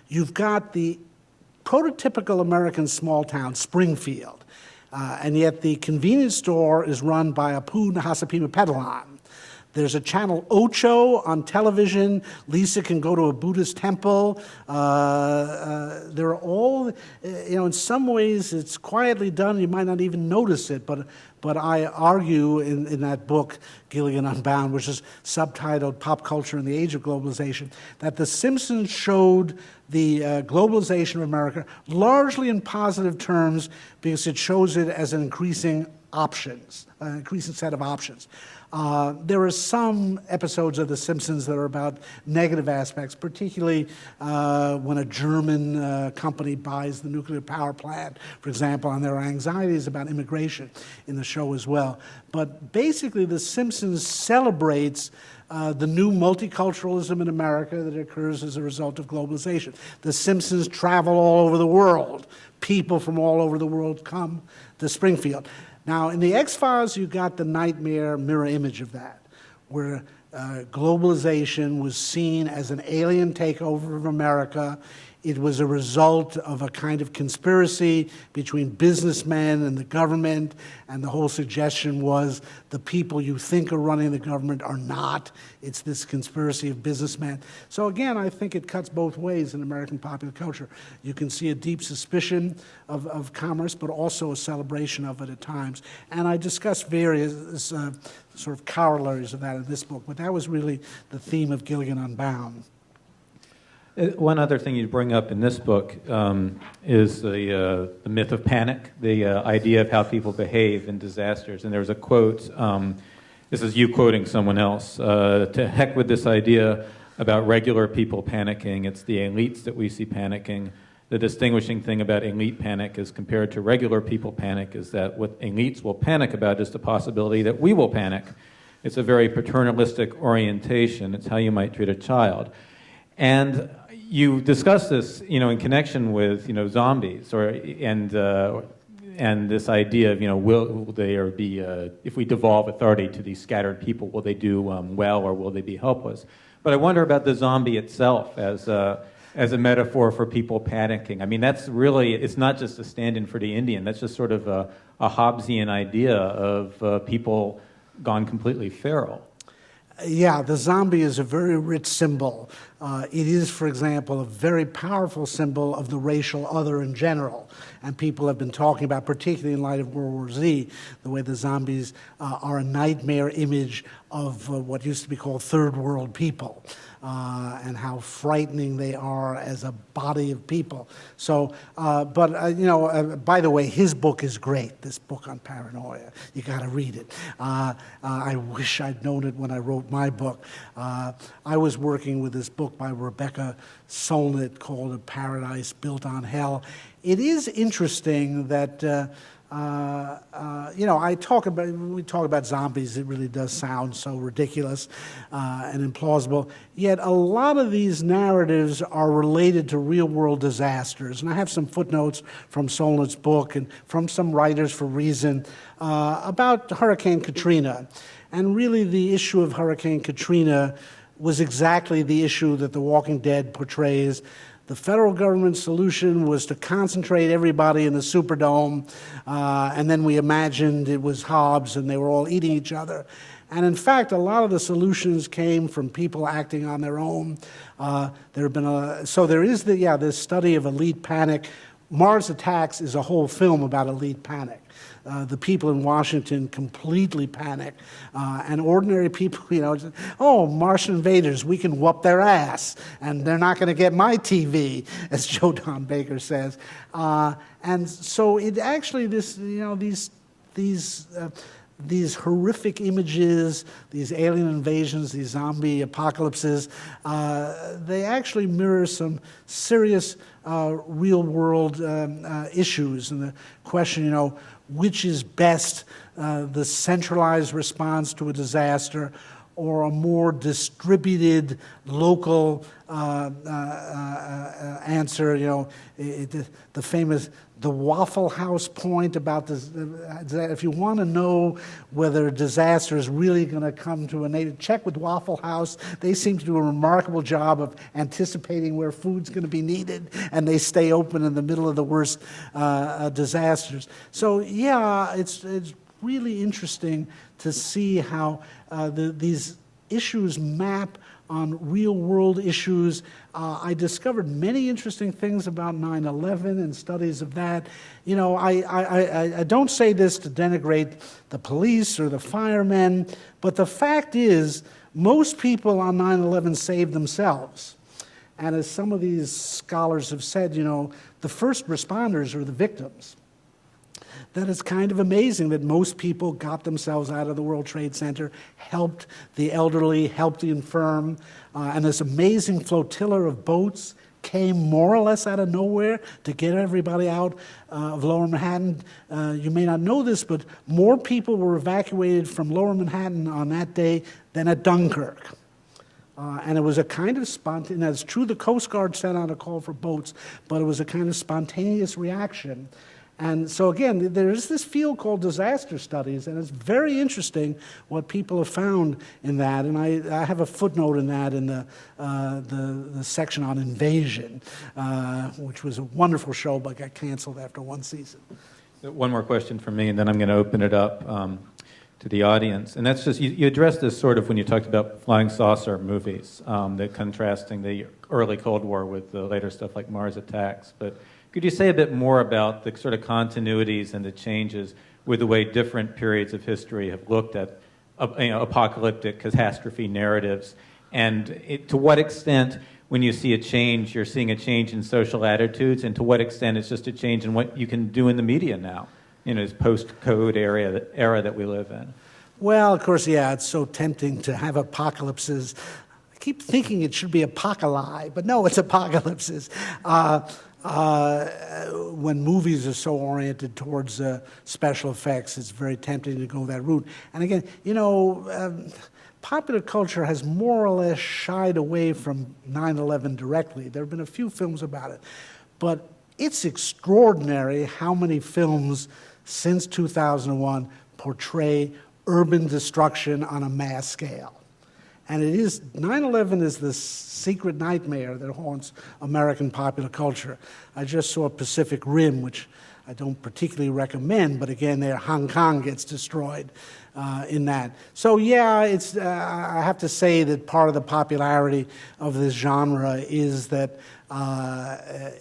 S3: You've got the prototypical American small town, Springfield. And yet the convenience store is run by Apu Nahasapima Pedalan. There's a channel Ocho on television. Lisa can go to a Buddhist temple. They're all, in some ways it's quietly done. You might not even notice it, but I argue in that book, Gilligan Unbound, which is subtitled Pop Culture in the Age of Globalization, that The Simpsons showed the globalization of America largely in positive terms because it shows it as an increasing set of options. There are some episodes of The Simpsons that are about negative aspects, particularly when a German company buys the nuclear power plant, for example, and there are anxieties about immigration in the show as well. But basically, The Simpsons celebrates the new multiculturalism in America that occurs as a result of globalization. The Simpsons travel all over the world. People from all over the world come to Springfield. Now, in the X-Files, you got the nightmare mirror image of that, where globalization was seen as an alien takeover of America. It was a result of a kind of conspiracy between businessmen and the government, and the whole suggestion was the people you think are running the government are not. It's this conspiracy of businessmen. So again, I think it cuts both ways in American popular culture. You can see a deep suspicion of commerce, but also a celebration of it at times. And I discuss various sort of corollaries of that in this book, but that was really the theme of Gilligan Unbound.
S4: One other thing you bring up in this book is the myth of panic, the idea of how people behave in disasters. And there's a quote, this is you quoting someone else, to heck with this idea about regular people panicking. It's the elites that we see panicking. The distinguishing thing about elite panic as compared to regular people panic is that what elites will panic about is the possibility that we will panic. It's a very paternalistic orientation. It's how you might treat a child. And you discuss this, in connection with, zombies, and this idea of, will there be, if we devolve authority to these scattered people, will they do well or will they be helpless? But I wonder about the zombie itself as a metaphor for people panicking. I mean, that's really, it's not just a stand-in for the Indian. That's just sort of a Hobbesian idea of people gone completely feral.
S3: Yeah, the zombie is a very rich symbol. It is, for example, a very powerful symbol of the racial other in general. And people have been talking about, particularly in light of World War Z, the way the zombies are a nightmare image of what used to be called third world people, and how frightening they are as a body of people. So, by the way, his book is great, this book on paranoia. You got to read it. I wish I'd known it when I wrote my book. I was working with this book by Rebecca Solnit called A Paradise Built on Hell. It is interesting that when we talk about zombies, it really does sound so ridiculous and implausible. Yet a lot of these narratives are related to real-world disasters. And I have some footnotes from Solnit's book and from some writers for Reason about Hurricane Katrina. And really the issue of Hurricane Katrina was exactly the issue that The Walking Dead portrays. The federal government solution was to concentrate everybody in the Superdome, and then we imagined it was Hobbes and they were all eating each other. And in fact, a lot of the solutions came from people acting on their own. There is this study of elite panic. Mars Attacks is a whole film about elite panic. The people in Washington completely panic. And ordinary people, Martian invaders, we can whoop their ass. And they're not going to get my TV, as Joe Don Baker says. And so it actually, these horrific images, these alien invasions, these zombie apocalypses, they actually mirror some serious real-world issues. And the question, which is best, the centralized response to a disaster or a more distributed local answer. You know, the famous the Waffle House point about this. If you want to know whether a disaster is really going to come to a native, check with Waffle House. They seem to do a remarkable job of anticipating where food's going to be needed, and they stay open in the middle of the worst disasters. So yeah, it's really interesting to see how these issues map on real-world issues. I discovered many interesting things about 9/11 and studies of that. You know, I don't say this to denigrate the police or the firemen, but the fact is, most people on 9/11 saved themselves. And as some of these scholars have said, you know, the first responders are the victims. That it's kind of amazing that most people got themselves out of the World Trade Center, helped the elderly, helped the infirm, and this amazing flotilla of boats came more or less out of nowhere to get everybody out of Lower Manhattan. You may not know this, but more people were evacuated from Lower Manhattan on that day than at Dunkirk. And it was a kind of spontaneous, it's true the Coast Guard sent out a call for boats, but it was a kind of spontaneous reaction. And so again, there is this field called disaster studies, and it's very interesting what people have found in that. And I have a footnote in that in the section on invasion, which was a wonderful show, but got canceled after one season.
S4: One more question from me, and then I'm going to open it up to the audience. And that's just, you addressed this sort of when you talked about flying saucer movies, the contrasting the early Cold War with the later stuff like Mars Attacks. But could you say a bit more about the sort of continuities and the changes with the way different periods of history have looked at apocalyptic catastrophe narratives? And to what extent, when you see a change, you're seeing a change in social attitudes, and to what extent it's just a change in what you can do in the media now, in this post-code era that we live in?
S3: Well, of course, yeah, it's so tempting to have apocalypses. I keep thinking it should be apocalypse, but no, it's apocalypses. When movies are so oriented towards special effects, it's very tempting to go that route. And again, you know, popular culture has more or less shied away from 9/11 directly. There have been a few films about it. But it's extraordinary how many films since 2001 portray urban destruction on a mass scale. And 9/11 is the secret nightmare that haunts American popular culture. I just saw Pacific Rim, which I don't particularly recommend, but again, there Hong Kong gets destroyed in that. So yeah, I have to say that part of the popularity of this genre is that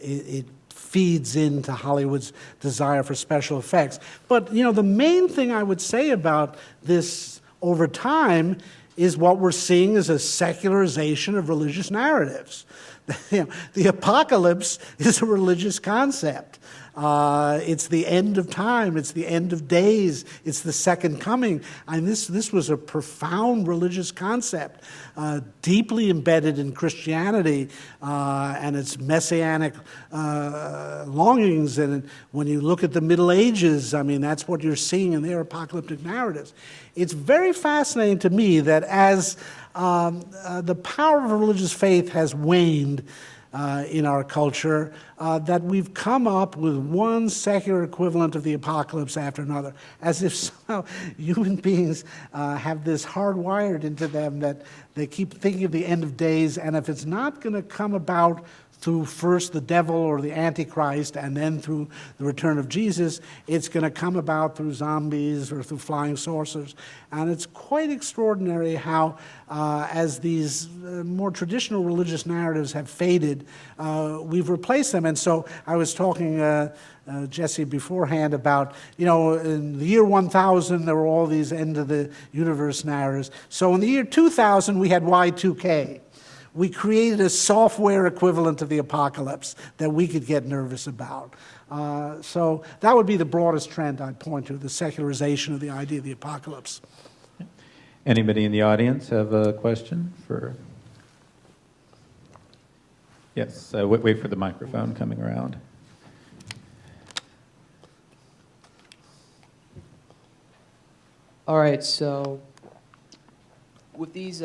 S3: it feeds into Hollywood's desire for special effects. But you know, the main thing I would say about this over time is what we're seeing is a secularization of religious narratives. The apocalypse is a religious concept. It's the end of time. It's the end of days. It's the second coming. And this was a profound religious concept, deeply embedded in Christianity and its messianic longings. And when you look at the Middle Ages, I mean, that's what you're seeing in their apocalyptic narratives. It's very fascinating to me that as the power of religious faith has waned in our culture, that we've come up with one secular equivalent of the apocalypse after another, as if somehow human beings have this hardwired into them that they keep thinking of the end of days, and if it's not going to come about through first the devil or the Antichrist and then through the return of Jesus, it's going to come about through zombies or through flying saucers. And it's quite extraordinary how, as these more traditional religious narratives have faded, we've replaced them. And so I was talking, Jesse, beforehand about, you know, in the year 1000, there were all these end of the universe narratives. So in the year 2000, we had Y2K. We created a software equivalent of the apocalypse that we could get nervous about. So that would be the broadest trend I'd point to, the secularization of the idea of the apocalypse.
S4: Anybody in the audience have a question for? Yes, wait for the microphone coming around.
S5: All right, so with these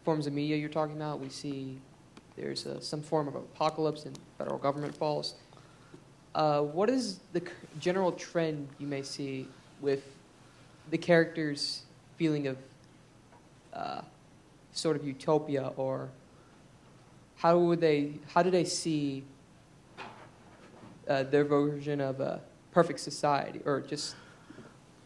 S5: forms of media you're talking about, we see there's some form of apocalypse and federal government falls. What is the general trend you may see with the characters' feeling of sort of utopia, or how do they see their version of a perfect society, or just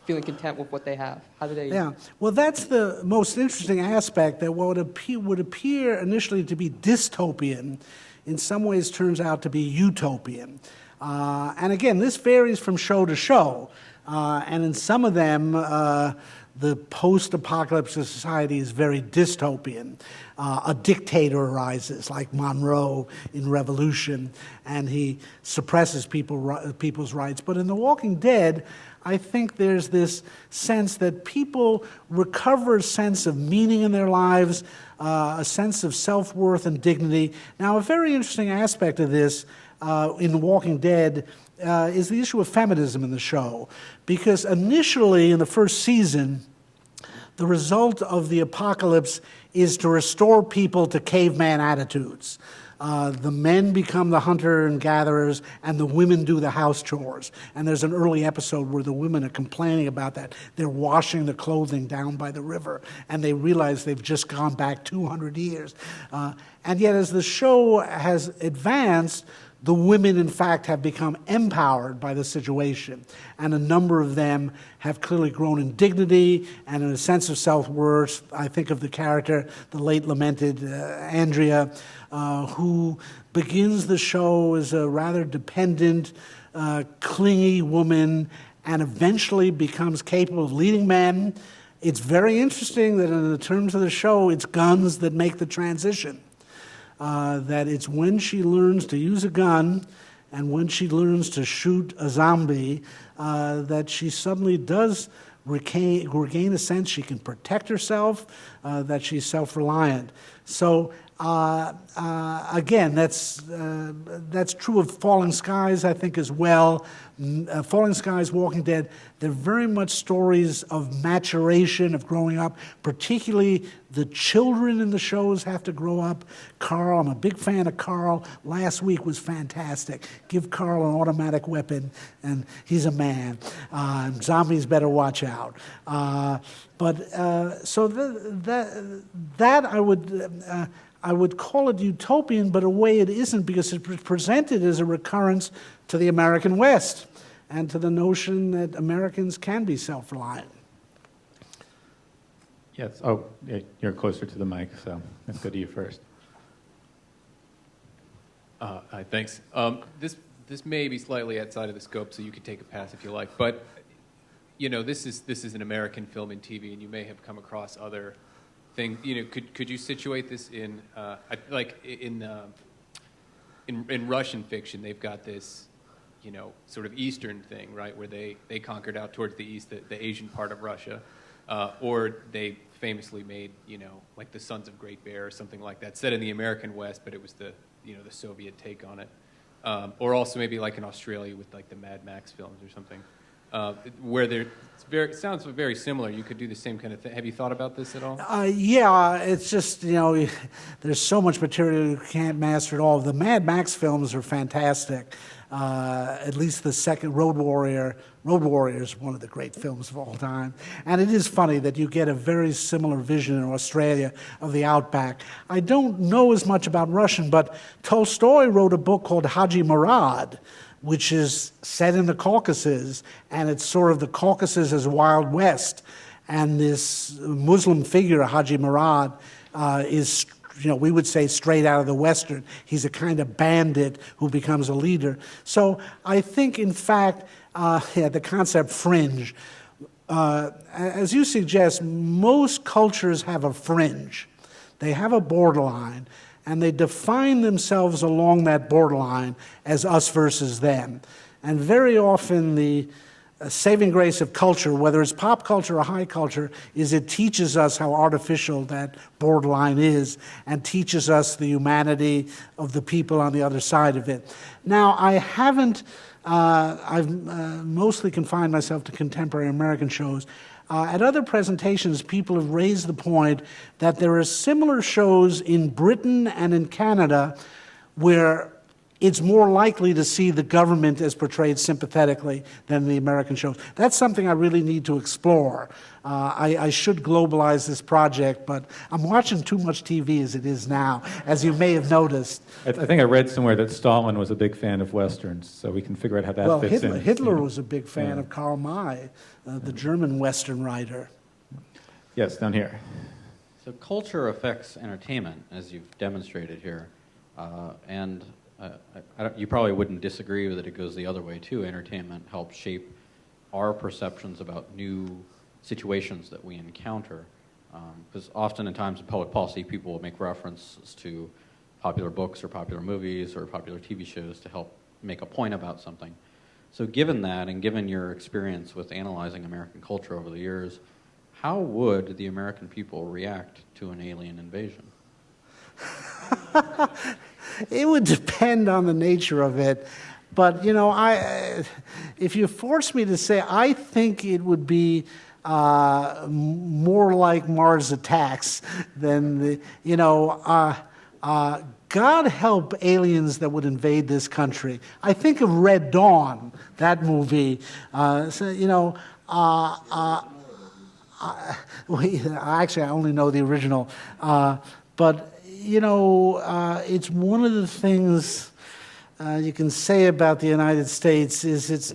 S5: feeling content with what they have? How do they?
S3: Yeah, well, that's the most interesting aspect, that what would appear initially to be dystopian in some ways turns out to be utopian. And again, this varies from show to show. And in some of them, the post-apocalyptic society is very dystopian. A dictator arises, like Monroe in Revolution, and he suppresses people's rights. But in The Walking Dead, I think there's this sense that people recover a sense of meaning in their lives, a sense of self-worth and dignity. Now, a very interesting aspect of this in The Walking Dead is the issue of feminism in the show. Because initially, in the first season, the result of the apocalypse is to restore people to caveman attitudes. The men become the hunter and gatherers, and the women do the house chores. And there's an early episode where the women are complaining about that. They're washing the clothing down by the river, and they realize they've just gone back 200 years. And yet, as the show has advanced, the women, in fact, have become empowered by the situation. And a number of them have clearly grown in dignity and in a sense of self-worth. I think of the character, the late lamented Andrea, who begins the show as a rather dependent, clingy woman, and eventually becomes capable of leading men. It's very interesting that in the terms of the show, it's guns that make the transition. That it's when she learns to use a gun and when she learns to shoot a zombie that she suddenly does regain a sense she can protect herself, that she's self-reliant. So again, that's true of Falling Skies, I think, as well. Falling Skies, Walking Dead, they're very much stories of maturation, of growing up. Particularly the children in the shows have to grow up. Carl, I'm a big fan of Carl. Last week was fantastic. Give Carl an automatic weapon, and he's a man. Zombies better watch out. So that I would call it utopian, but in a way it isn't, because it's presented as a recurrence to the American West and to the notion that Americans can be self-reliant.
S4: Yes. Oh, yeah, you're closer to the mic, so let's go to you first.
S6: Hi, thanks. This may be slightly outside of the scope, so you could take a pass if you like. But you know, this is an American film and TV, and you may have come across other things. You know, could you situate this in in Russian fiction? They've got this, you know, sort of Eastern thing, right, where they conquered out towards the east, the Asian part of Russia, or they famously made, you know, like the Sons of Great Bear or something like that, set in the American West, but it was the Soviet take on it, or also maybe like in Australia with like the Mad Max films or something, where it sounds very similar. You could do the same kind of thing. Have you thought about this at all?
S3: Yeah, it's just, you know, there's so much material you can't master it all. The Mad Max films are fantastic. At least the second Road Warrior is one of the great films of all time. And it is funny that you get a very similar vision in Australia of the outback. I don't know as much about Russian, but Tolstoy wrote a book called Haji Murad, which is set in the Caucasus, and it's sort of the Caucasus as Wild West. And this Muslim figure, Haji Murad, is, you know, we would say straight out of the Western. He's a kind of bandit who becomes a leader. So I think, in fact, the concept fringe, as you suggest, most cultures have a fringe. They have a borderline, and they define themselves along that borderline as us versus them. And very often the saving grace of culture, whether it's pop culture or high culture, is it teaches us how artificial that borderline is and teaches us the humanity of the people on the other side of it. Now, I've mostly confined myself to contemporary American shows. at other presentations, people have raised the point that there are similar shows in Britain and in Canada where it's more likely to see the government as portrayed sympathetically than the American shows. That's something I really need to explore. I should globalize this project, but I'm watching too much TV as it is now, as you may have noticed.
S4: I think I read somewhere that Stalin was a big fan of Westerns, so we can figure out how that fits in.
S3: Hitler was a big fan of Karl May, the German Western writer.
S4: Yes, down here.
S7: So culture affects entertainment, as you've demonstrated here, and you probably wouldn't disagree that it goes the other way too. Entertainment helps shape our perceptions about new situations that we encounter. Because often in times in public policy, people will make references to popular books or popular movies or popular TV shows to help make a point about something. So given that, and given your experience with analyzing American culture over the years, how would the American people react to an alien invasion?
S3: It would depend on the nature of it. But, if you force me to say, I think it would be more like Mars Attacks than God help aliens that would invade this country. I think of Red Dawn, that movie. Actually, I only know the original. But, it's one of the things you can say about the United States is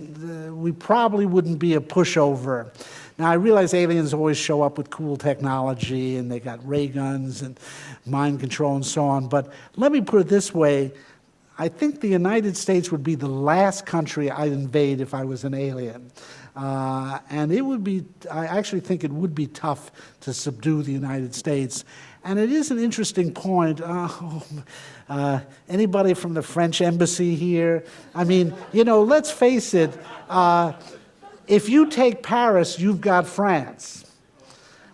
S3: we probably wouldn't be a pushover. Now, I realize aliens always show up with cool technology, and they got ray guns and mind control and so on. But let me put it this way. I think the United States would be the last country I'd invade if I was an alien. And it would be, I actually think it would be tough to subdue the United States. And it is an interesting point. Anybody from the French embassy here? I mean, let's face it. If you take Paris, you've got France.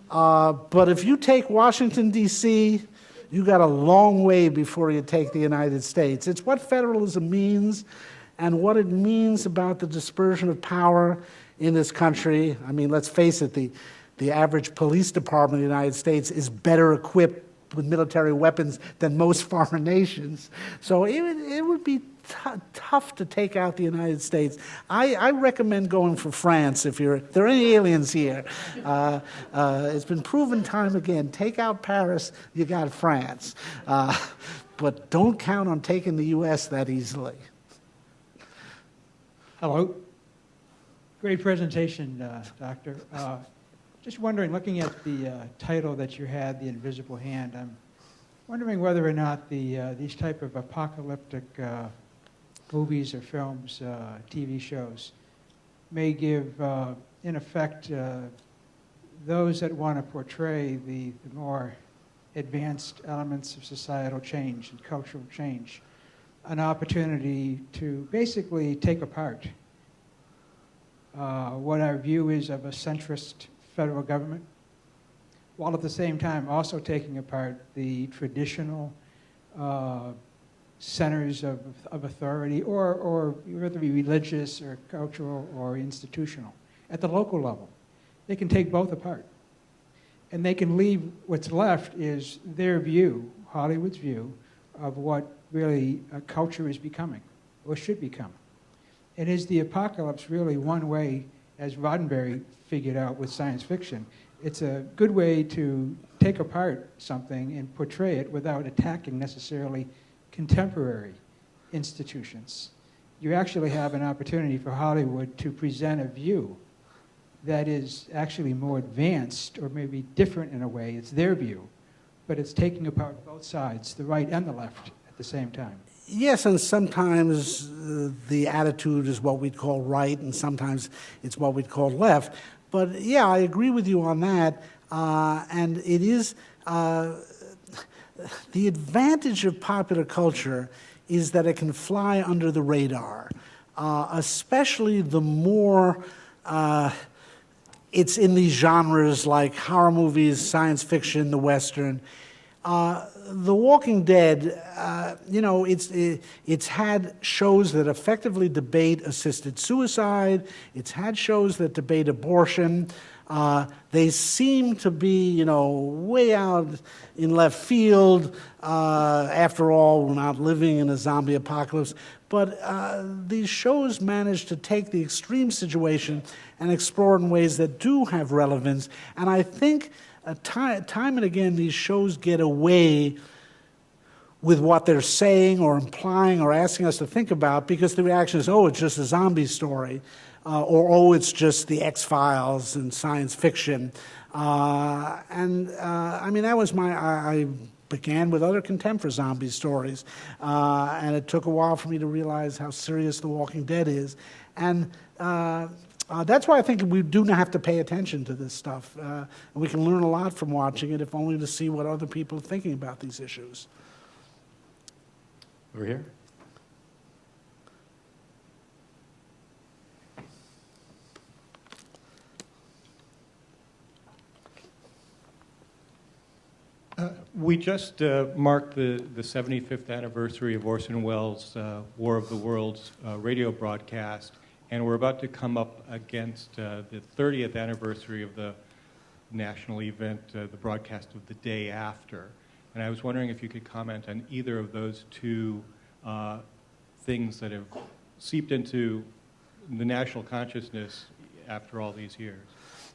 S3: But if you take Washington, D.C., you got a long way before you take the United States. It's what federalism means and what it means about the dispersion of power in this country. I mean, let's face it, the average police department in the United States is better equipped with military weapons than most foreign nations. So it would be tough to take out the United States. I recommend going for France if there are any aliens here. It's been proven time again. Take out Paris, you got France. But don't count on taking the U.S. that easily.
S8: Hello. Great presentation, Doctor. Just wondering, looking at the title that you had, The Invisible Hand, I'm wondering whether or not these type of apocalyptic movies or films, TV shows, may give, in effect, those that want to portray the more advanced elements of societal change and cultural change, an opportunity to basically take apart what our view is of a centrist federal government, while at the same time also taking apart the traditional centers of authority, or whether it be religious or cultural or institutional. At the local level, they can take both apart. And they can leave what's left is their view, Hollywood's view, of what really a culture is becoming, or should become. And is the apocalypse really one way, as Roddenberry figured out with science fiction? It's a good way to take apart something and portray it without attacking necessarily contemporary institutions. You actually have an opportunity for Hollywood to present a view that is actually more advanced, or maybe different in a way. It's their view, but it's taking apart both sides, the right and the left, at the same time.
S3: Yes, and sometimes the attitude is what we'd call right, and sometimes it's what we'd call left. But yeah, I agree with you on that. And it is the advantage of popular culture is that it can fly under the radar, especially the more it's in these genres like horror movies, science fiction, the Western. The Walking Dead, it's had shows that effectively debate assisted suicide. It's had shows that debate abortion. They seem to be, way out in left field. After all, we're not living in a zombie apocalypse. But these shows manage to take the extreme situation and explore it in ways that do have relevance. And I think time and again, these shows get away with what they're saying or implying or asking us to think about because the reaction is, oh, it's just a zombie story. Or, oh, it's just the X-Files and science fiction. That was I began with other contempt for zombie stories. And it took a while for me to realize how serious The Walking Dead is. And that's why I think we do have to pay attention to this stuff. And we can learn a lot from watching it, if only to see what other people are thinking about these issues.
S4: Over here.
S9: We just marked the 75th anniversary of Orson Welles' War of the Worlds radio broadcast, and we're about to come up against the 30th anniversary of the national event, the broadcast of the day after. And I was wondering if you could comment on either of those two things that have seeped into the national consciousness after all these years.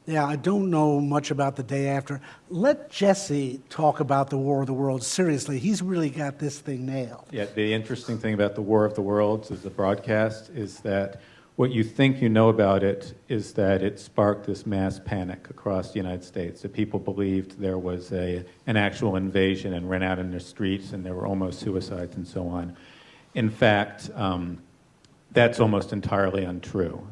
S3: Yeah, I don't know much about the day after. Let Jesse talk about the War of the Worlds. Seriously, he's really got this thing nailed.
S4: Yeah, the interesting thing about the War of the Worlds as a broadcast is that what you think you know about it is that it sparked this mass panic across the United States, that people believed there was an actual invasion and ran out in the streets and there were almost suicides and so on. In fact, that's almost entirely untrue.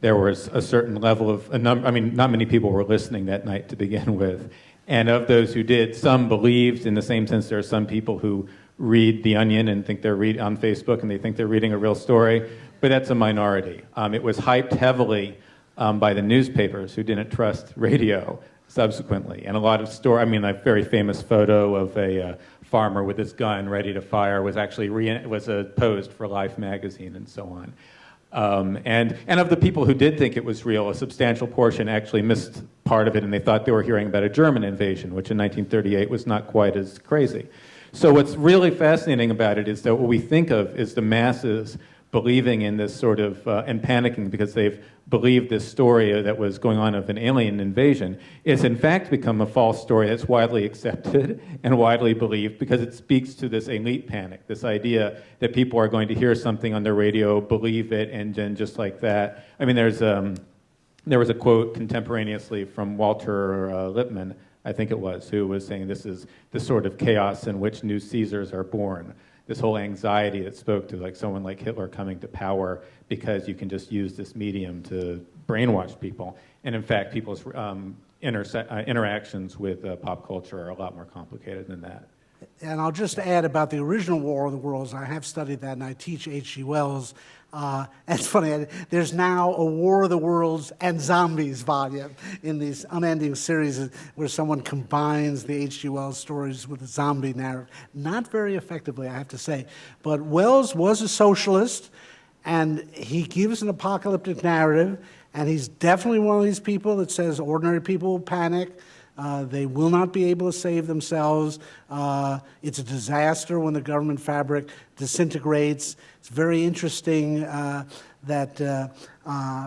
S4: There was a certain level of, not many people were listening that night to begin with. And of those who did, some believed, in the same sense there are some people who read The Onion and think they're on Facebook and they think they're reading a real story, but that's a minority. It was hyped heavily by the newspapers who didn't trust radio subsequently. And a lot of a very famous photo of a farmer with his gun ready to fire was actually was posed for Life magazine and so on. And of the people who did think it was real, a substantial portion actually missed part of it, and they thought they were hearing about a German invasion, which in 1938 was not quite as crazy. So what's really fascinating about it is that what we think of is the masses believing in this sort of, and panicking because they've believed this story that was going on of an alien invasion. It's in fact become a false story that's widely accepted and widely believed because it speaks to this elite panic, this idea that people are going to hear something on the radio, believe it, and then just like that. There was a quote contemporaneously from Walter Lippmann, I think it was, who was saying this is the sort of chaos in which new Caesars are born. This whole anxiety that spoke to someone like Hitler coming to power because you can just use this medium to brainwash people. And in fact, people's interactions with pop culture are a lot more complicated than that.
S3: And I'll just add about the original War of the Worlds. I have studied that, and I teach H.G. Wells. It's funny, there's now a War of the Worlds and Zombies volume in these unending series where someone combines the H.G. Wells stories with the zombie narrative. Not very effectively, I have to say. But Wells was a socialist, and he gives an apocalyptic narrative, and he's definitely one of these people that says ordinary people will panic. They will not be able to save themselves. It's a disaster when the government fabric disintegrates. It's very interesting that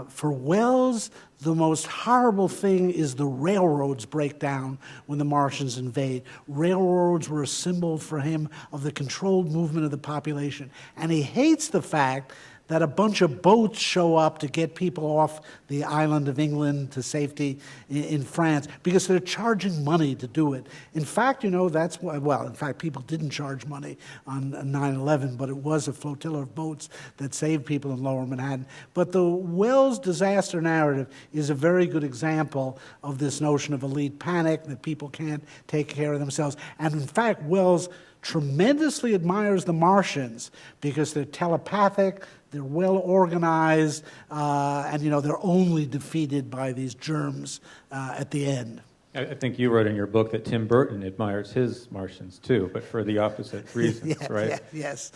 S3: for Wells, the most horrible thing is the railroads break down when the Martians invade. Railroads were a symbol for him of the controlled movement of the population. And he hates the fact that a bunch of boats show up to get people off the island of England to safety in France because they're charging money to do it. In fact, that's why, in fact, people didn't charge money on 9/11, but it was a flotilla of boats that saved people in Lower Manhattan. But the Wells disaster narrative is a very good example of this notion of elite panic, that people can't take care of themselves. And in fact, Wells tremendously admires the Martians because they're telepathic, they're well organized, and they're only defeated by these germs at the end.
S4: I think you wrote in your book that Tim Burton admires his Martians too, but for the opposite reasons,
S3: Yeah,
S4: right?
S3: yeah, yes.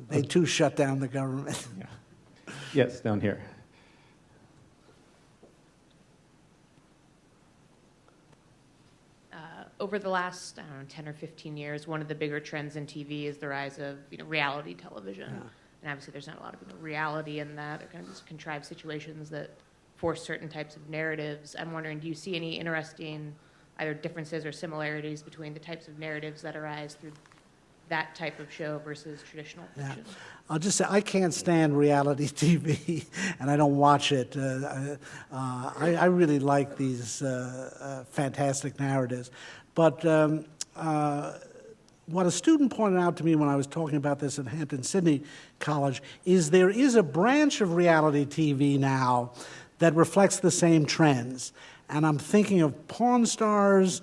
S3: They too shut down the government.
S4: Yeah. Yes, down here.
S10: Over the last, I don't know, 10 or 15 years, one of the bigger trends in TV is the rise of, reality television.
S3: Yeah.
S10: And obviously there's not a lot of reality in that, or kind of these contrived situations that force certain types of narratives. I'm wondering, do you see any interesting either differences or similarities between the types of narratives that arise through that type of show versus traditional fiction?
S3: Yeah. I'll just say, I can't stand reality TV, and I don't watch it. I really like these fantastic narratives. But what a student pointed out to me when I was talking about this at Hampton-Sydney College is there is a branch of reality TV now that reflects the same trends. And I'm thinking of Pawn Stars,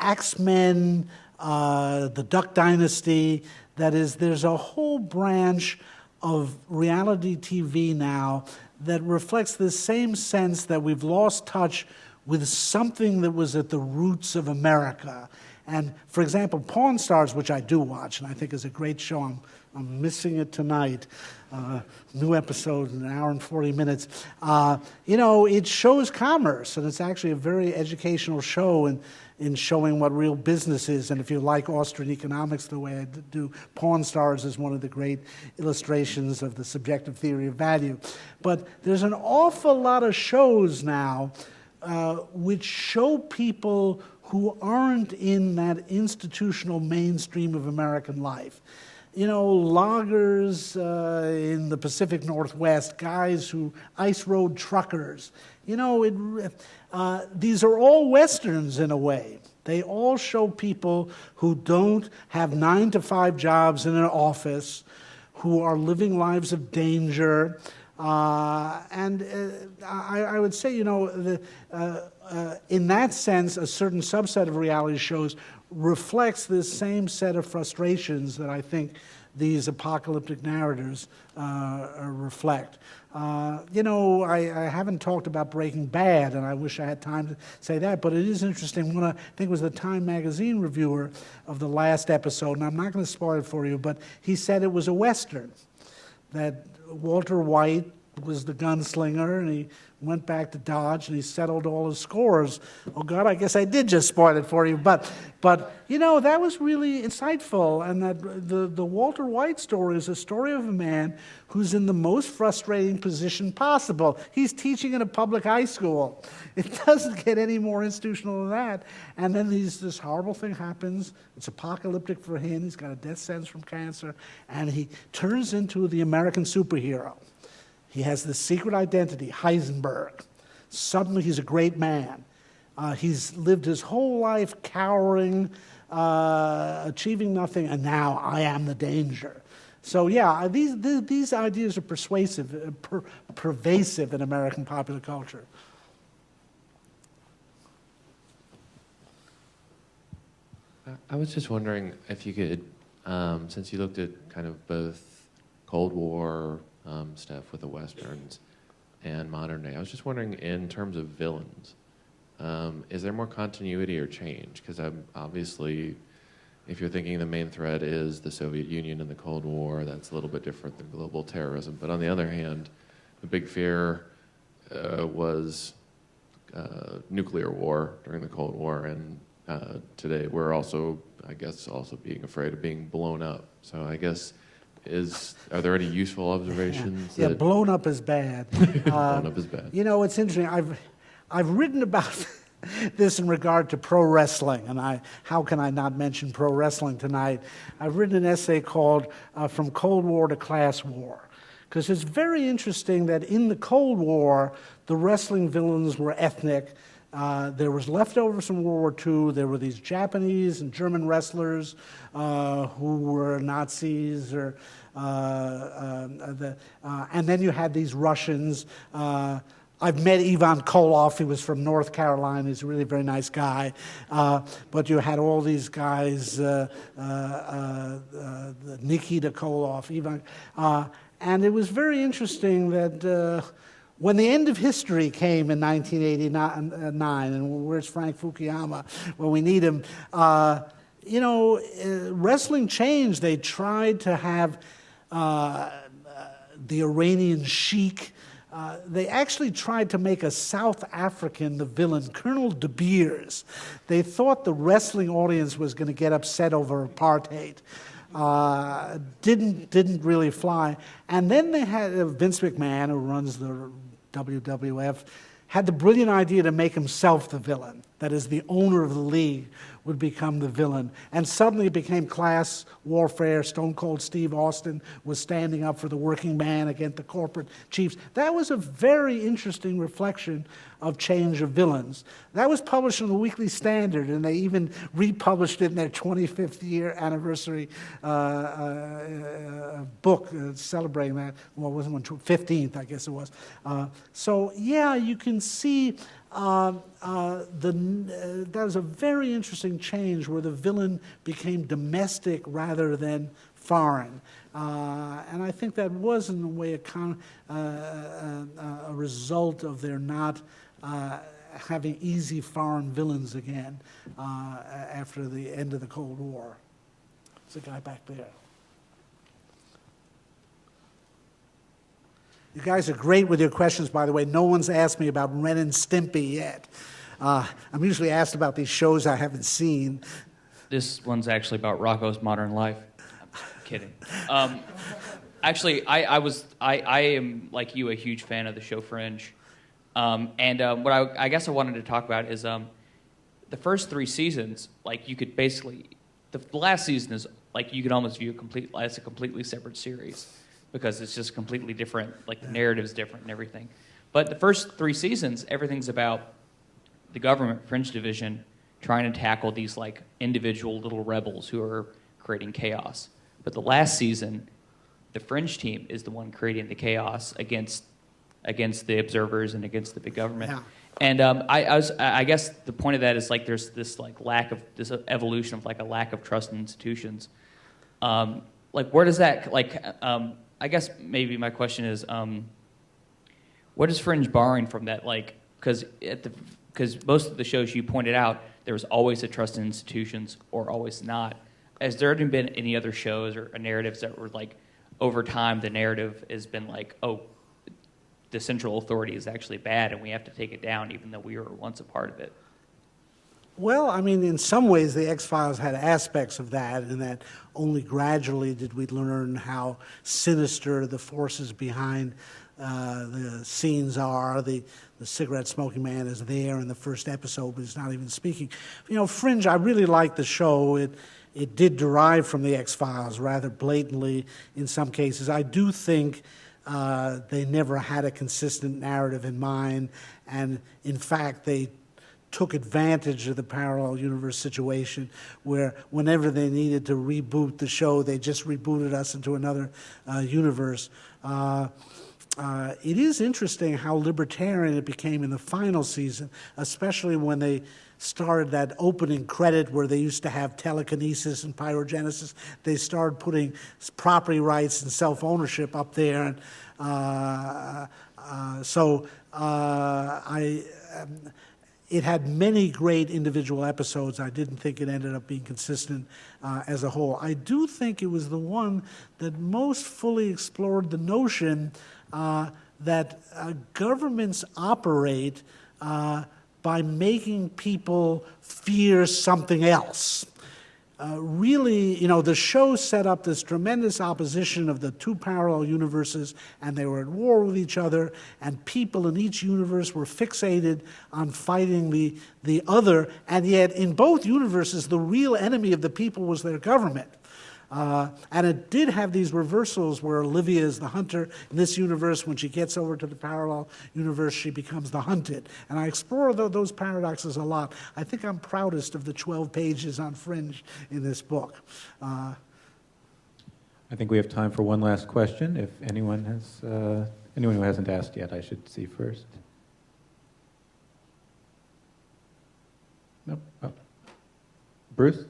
S3: X-Men, the Duck Dynasty. That is, there's a whole branch of reality TV now that reflects the same sense that we've lost touch with something that was at the roots of America. And, for example, Pawn Stars, which I do watch, and I think is a great show. I'm missing it tonight. New episode in an hour and 40 minutes. It shows commerce, and it's actually a very educational show in showing what real business is. And if you like Austrian economics the way I do, Pawn Stars is one of the great illustrations of the subjective theory of value. But there's an awful lot of shows now which show people who aren't in that institutional mainstream of American life. Loggers in the Pacific Northwest, guys who ice road truckers. These are all Westerns in a way. They all show people who don't have 9-to-5 jobs in an office, who are living lives of danger. I would say, in that sense, a certain subset of reality shows reflects this same set of frustrations that I think these apocalyptic narratives reflect. I haven't talked about Breaking Bad, and I wish I had time to say that, but it is interesting. One, I think it was the Time magazine reviewer of the last episode, and I'm not going to spoil it for you, but he said it was a Western, that Walter White was the gunslinger, and he went back to Dodge, and he settled all his scores. Oh, God, I guess I did just spoil it for you. But that was really insightful, and that the Walter White story is a story of a man who's in the most frustrating position possible. He's teaching in a public high school. It doesn't get any more institutional than that. And then this horrible thing happens. It's apocalyptic for him. He's got a death sentence from cancer, and he turns into the American superhero. He has this secret identity, Heisenberg. Suddenly he's a great man. He's lived his whole life cowering, achieving nothing, and now I am the danger. So yeah, these ideas are pervasive in American popular culture.
S11: I was just wondering if you could, since you looked at kind of both Cold War stuff with the Westerns and modern day, I was just wondering, in terms of villains, is there more continuity or change? Because obviously, if you're thinking the main threat is the Soviet Union in the Cold War, that's a little bit different than global terrorism. But on the other hand, the big fear was nuclear war during the Cold War, and today we're also, I guess, being afraid of being blown up. So I guess, are there any useful observations?
S3: Yeah, blown up is bad.
S11: Blown up is bad.
S3: It's interesting. I've written about this in regard to pro wrestling, and how can I not mention pro wrestling tonight? I've written an essay called From Cold War to Class War, because it's very interesting that in the Cold War, the wrestling villains were ethnic. There was leftovers from World War II. There were these Japanese and German wrestlers who were Nazis, and then you had these Russians. I've met Ivan Koloff. He was from North Carolina. He's a really very nice guy. But you had all these guys, Nikita Koloff, Ivan. And it was very interesting that When the end of history came in 1989, and where's Frank Fukuyama when we need him, wrestling changed. They tried to have the Iranian sheik. They actually tried to make a South African the villain, Colonel De Beers. They thought the wrestling audience was going to get upset over apartheid. Didn't really fly. And then they had Vince McMahon, who runs the WWF, had the brilliant idea to make himself the villain. That is, the owner of the league would become the villain. And suddenly it became class warfare. Stone Cold Steve Austin was standing up for the working man against the corporate chiefs. That was a very interesting reflection of change of villains. That was published in the Weekly Standard, and they even republished it in their 25th year anniversary book celebrating that. Well, it wasn't one, 15th, I guess it was. So, yeah, you can see that was a very interesting change where the villain became domestic rather than foreign. And I think that was, in a way, a result of their not having easy foreign villains again after the end of the Cold War. There's a guy back there. You guys are great with your questions, by the way. No one's asked me about Ren and Stimpy yet. I'm usually asked about these shows I haven't seen.
S12: This one's actually about Rocco's Modern Life. I'm kidding. Actually, I am, like you, a huge fan of the show Fringe. What I guess I wanted to talk about is the first 3 seasons, like you could basically, the last season is like you could almost view as a completely separate series because it's just completely different, like the narrative's different and everything. But the first 3 seasons, everything's about the government Fringe division trying to tackle these like individual little rebels who are creating chaos. But the last season, the Fringe team is the one creating the chaos against the observers and against the big government.
S3: Yeah.
S12: And I guess the point of that is like there's this like this evolution of like a lack of trust in institutions. Like where does that I guess maybe my question is what is Fringe borrowing from that? Like because most of the shows you pointed out there was always a trust in institutions or always not. Has there been any other shows or narratives that were like over time the narrative has been like, oh, the central authority is actually bad and we have to take it down even though we were once a part of it?
S3: Well, I mean, in some ways, the X-Files had aspects of that, in that only gradually did we learn how sinister the forces behind the scenes are. The cigarette-smoking man is there in the first episode, but he's not even speaking. Fringe, I really liked the show. It did derive from the X-Files rather blatantly in some cases. I do think they never had a consistent narrative in mind, and in fact, they took advantage of the parallel universe situation where whenever they needed to reboot the show, they just rebooted us into another universe. It is interesting how libertarian it became in the final season, especially when they started that opening credit where they used to have telekinesis and pyrogenesis. They started putting property rights and self-ownership up there. And it had many great individual episodes. I didn't think it ended up being consistent as a whole. I do think it was the one that most fully explored the notion that governments operate by making people fear something else. Really, the show set up this tremendous opposition of the 2 parallel universes, and they were at war with each other, and people in each universe were fixated on fighting the other, and yet in both universes, the real enemy of the people was their government. And it did have these reversals where Olivia is the hunter. In this universe, when she gets over to the parallel universe, she becomes the hunted. And I explore those paradoxes a lot. I think I'm proudest of the 12 pages on Fringe in this book.
S4: I think we have time for one last question. If anyone who hasn't asked yet, I should see first. Nope. Oh. Bruce?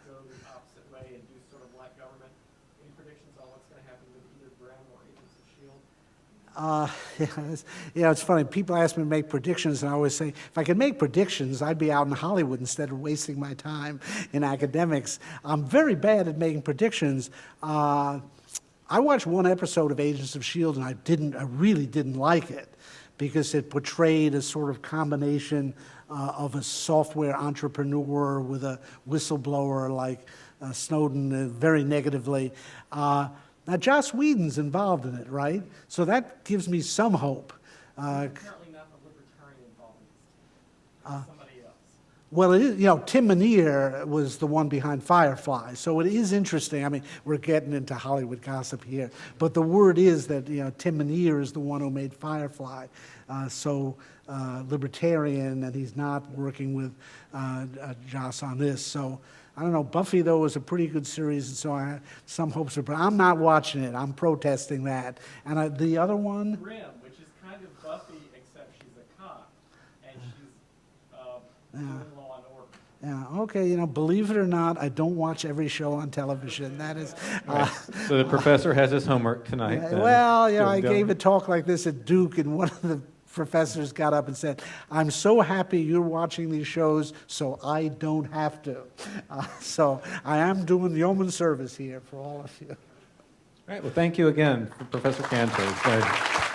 S13: go the opposite way and do sort of like government. Any predictions on what's going to happen with either Grimm or Agents of S.H.I.E.L.D.?
S3: It's funny. People ask me to make predictions, and I always say, if I could make predictions, I'd be out in Hollywood instead of wasting my time in academics. I'm very bad at making predictions. I watched one episode of Agents of S.H.I.E.L.D., and I really didn't like it because it portrayed a sort of combination of a software entrepreneur with a whistleblower like Snowden very negatively. Now, Joss Whedon's involved in it, right? So that gives me some hope.
S13: Apparently not the libertarian involved in this team. Somebody else.
S3: Well, it is, Tim Minear was the one behind Firefly, so it is interesting. I mean, we're getting into Hollywood gossip here, but the word is that, Tim Minear is the one who made Firefly, so libertarian, and he's not working with Joss on this, so I don't know. Buffy, though, was a pretty good series, and so I have some hopes for it. But I'm not watching it. I'm protesting that. And the other one?
S13: Grimm, which is kind of Buffy, except she's a cop, and she's doing Law and Order.
S3: Yeah, okay, believe it or not, I don't watch every show on television. That is...
S4: So the professor has his homework tonight.
S3: Well, I gave a talk like this at Duke, and one of the professors got up and said, I'm so happy you're watching these shows, so I don't have to. So I am doing yeoman service here for all of you.
S4: All right, well, thank you again, Professor Cantor.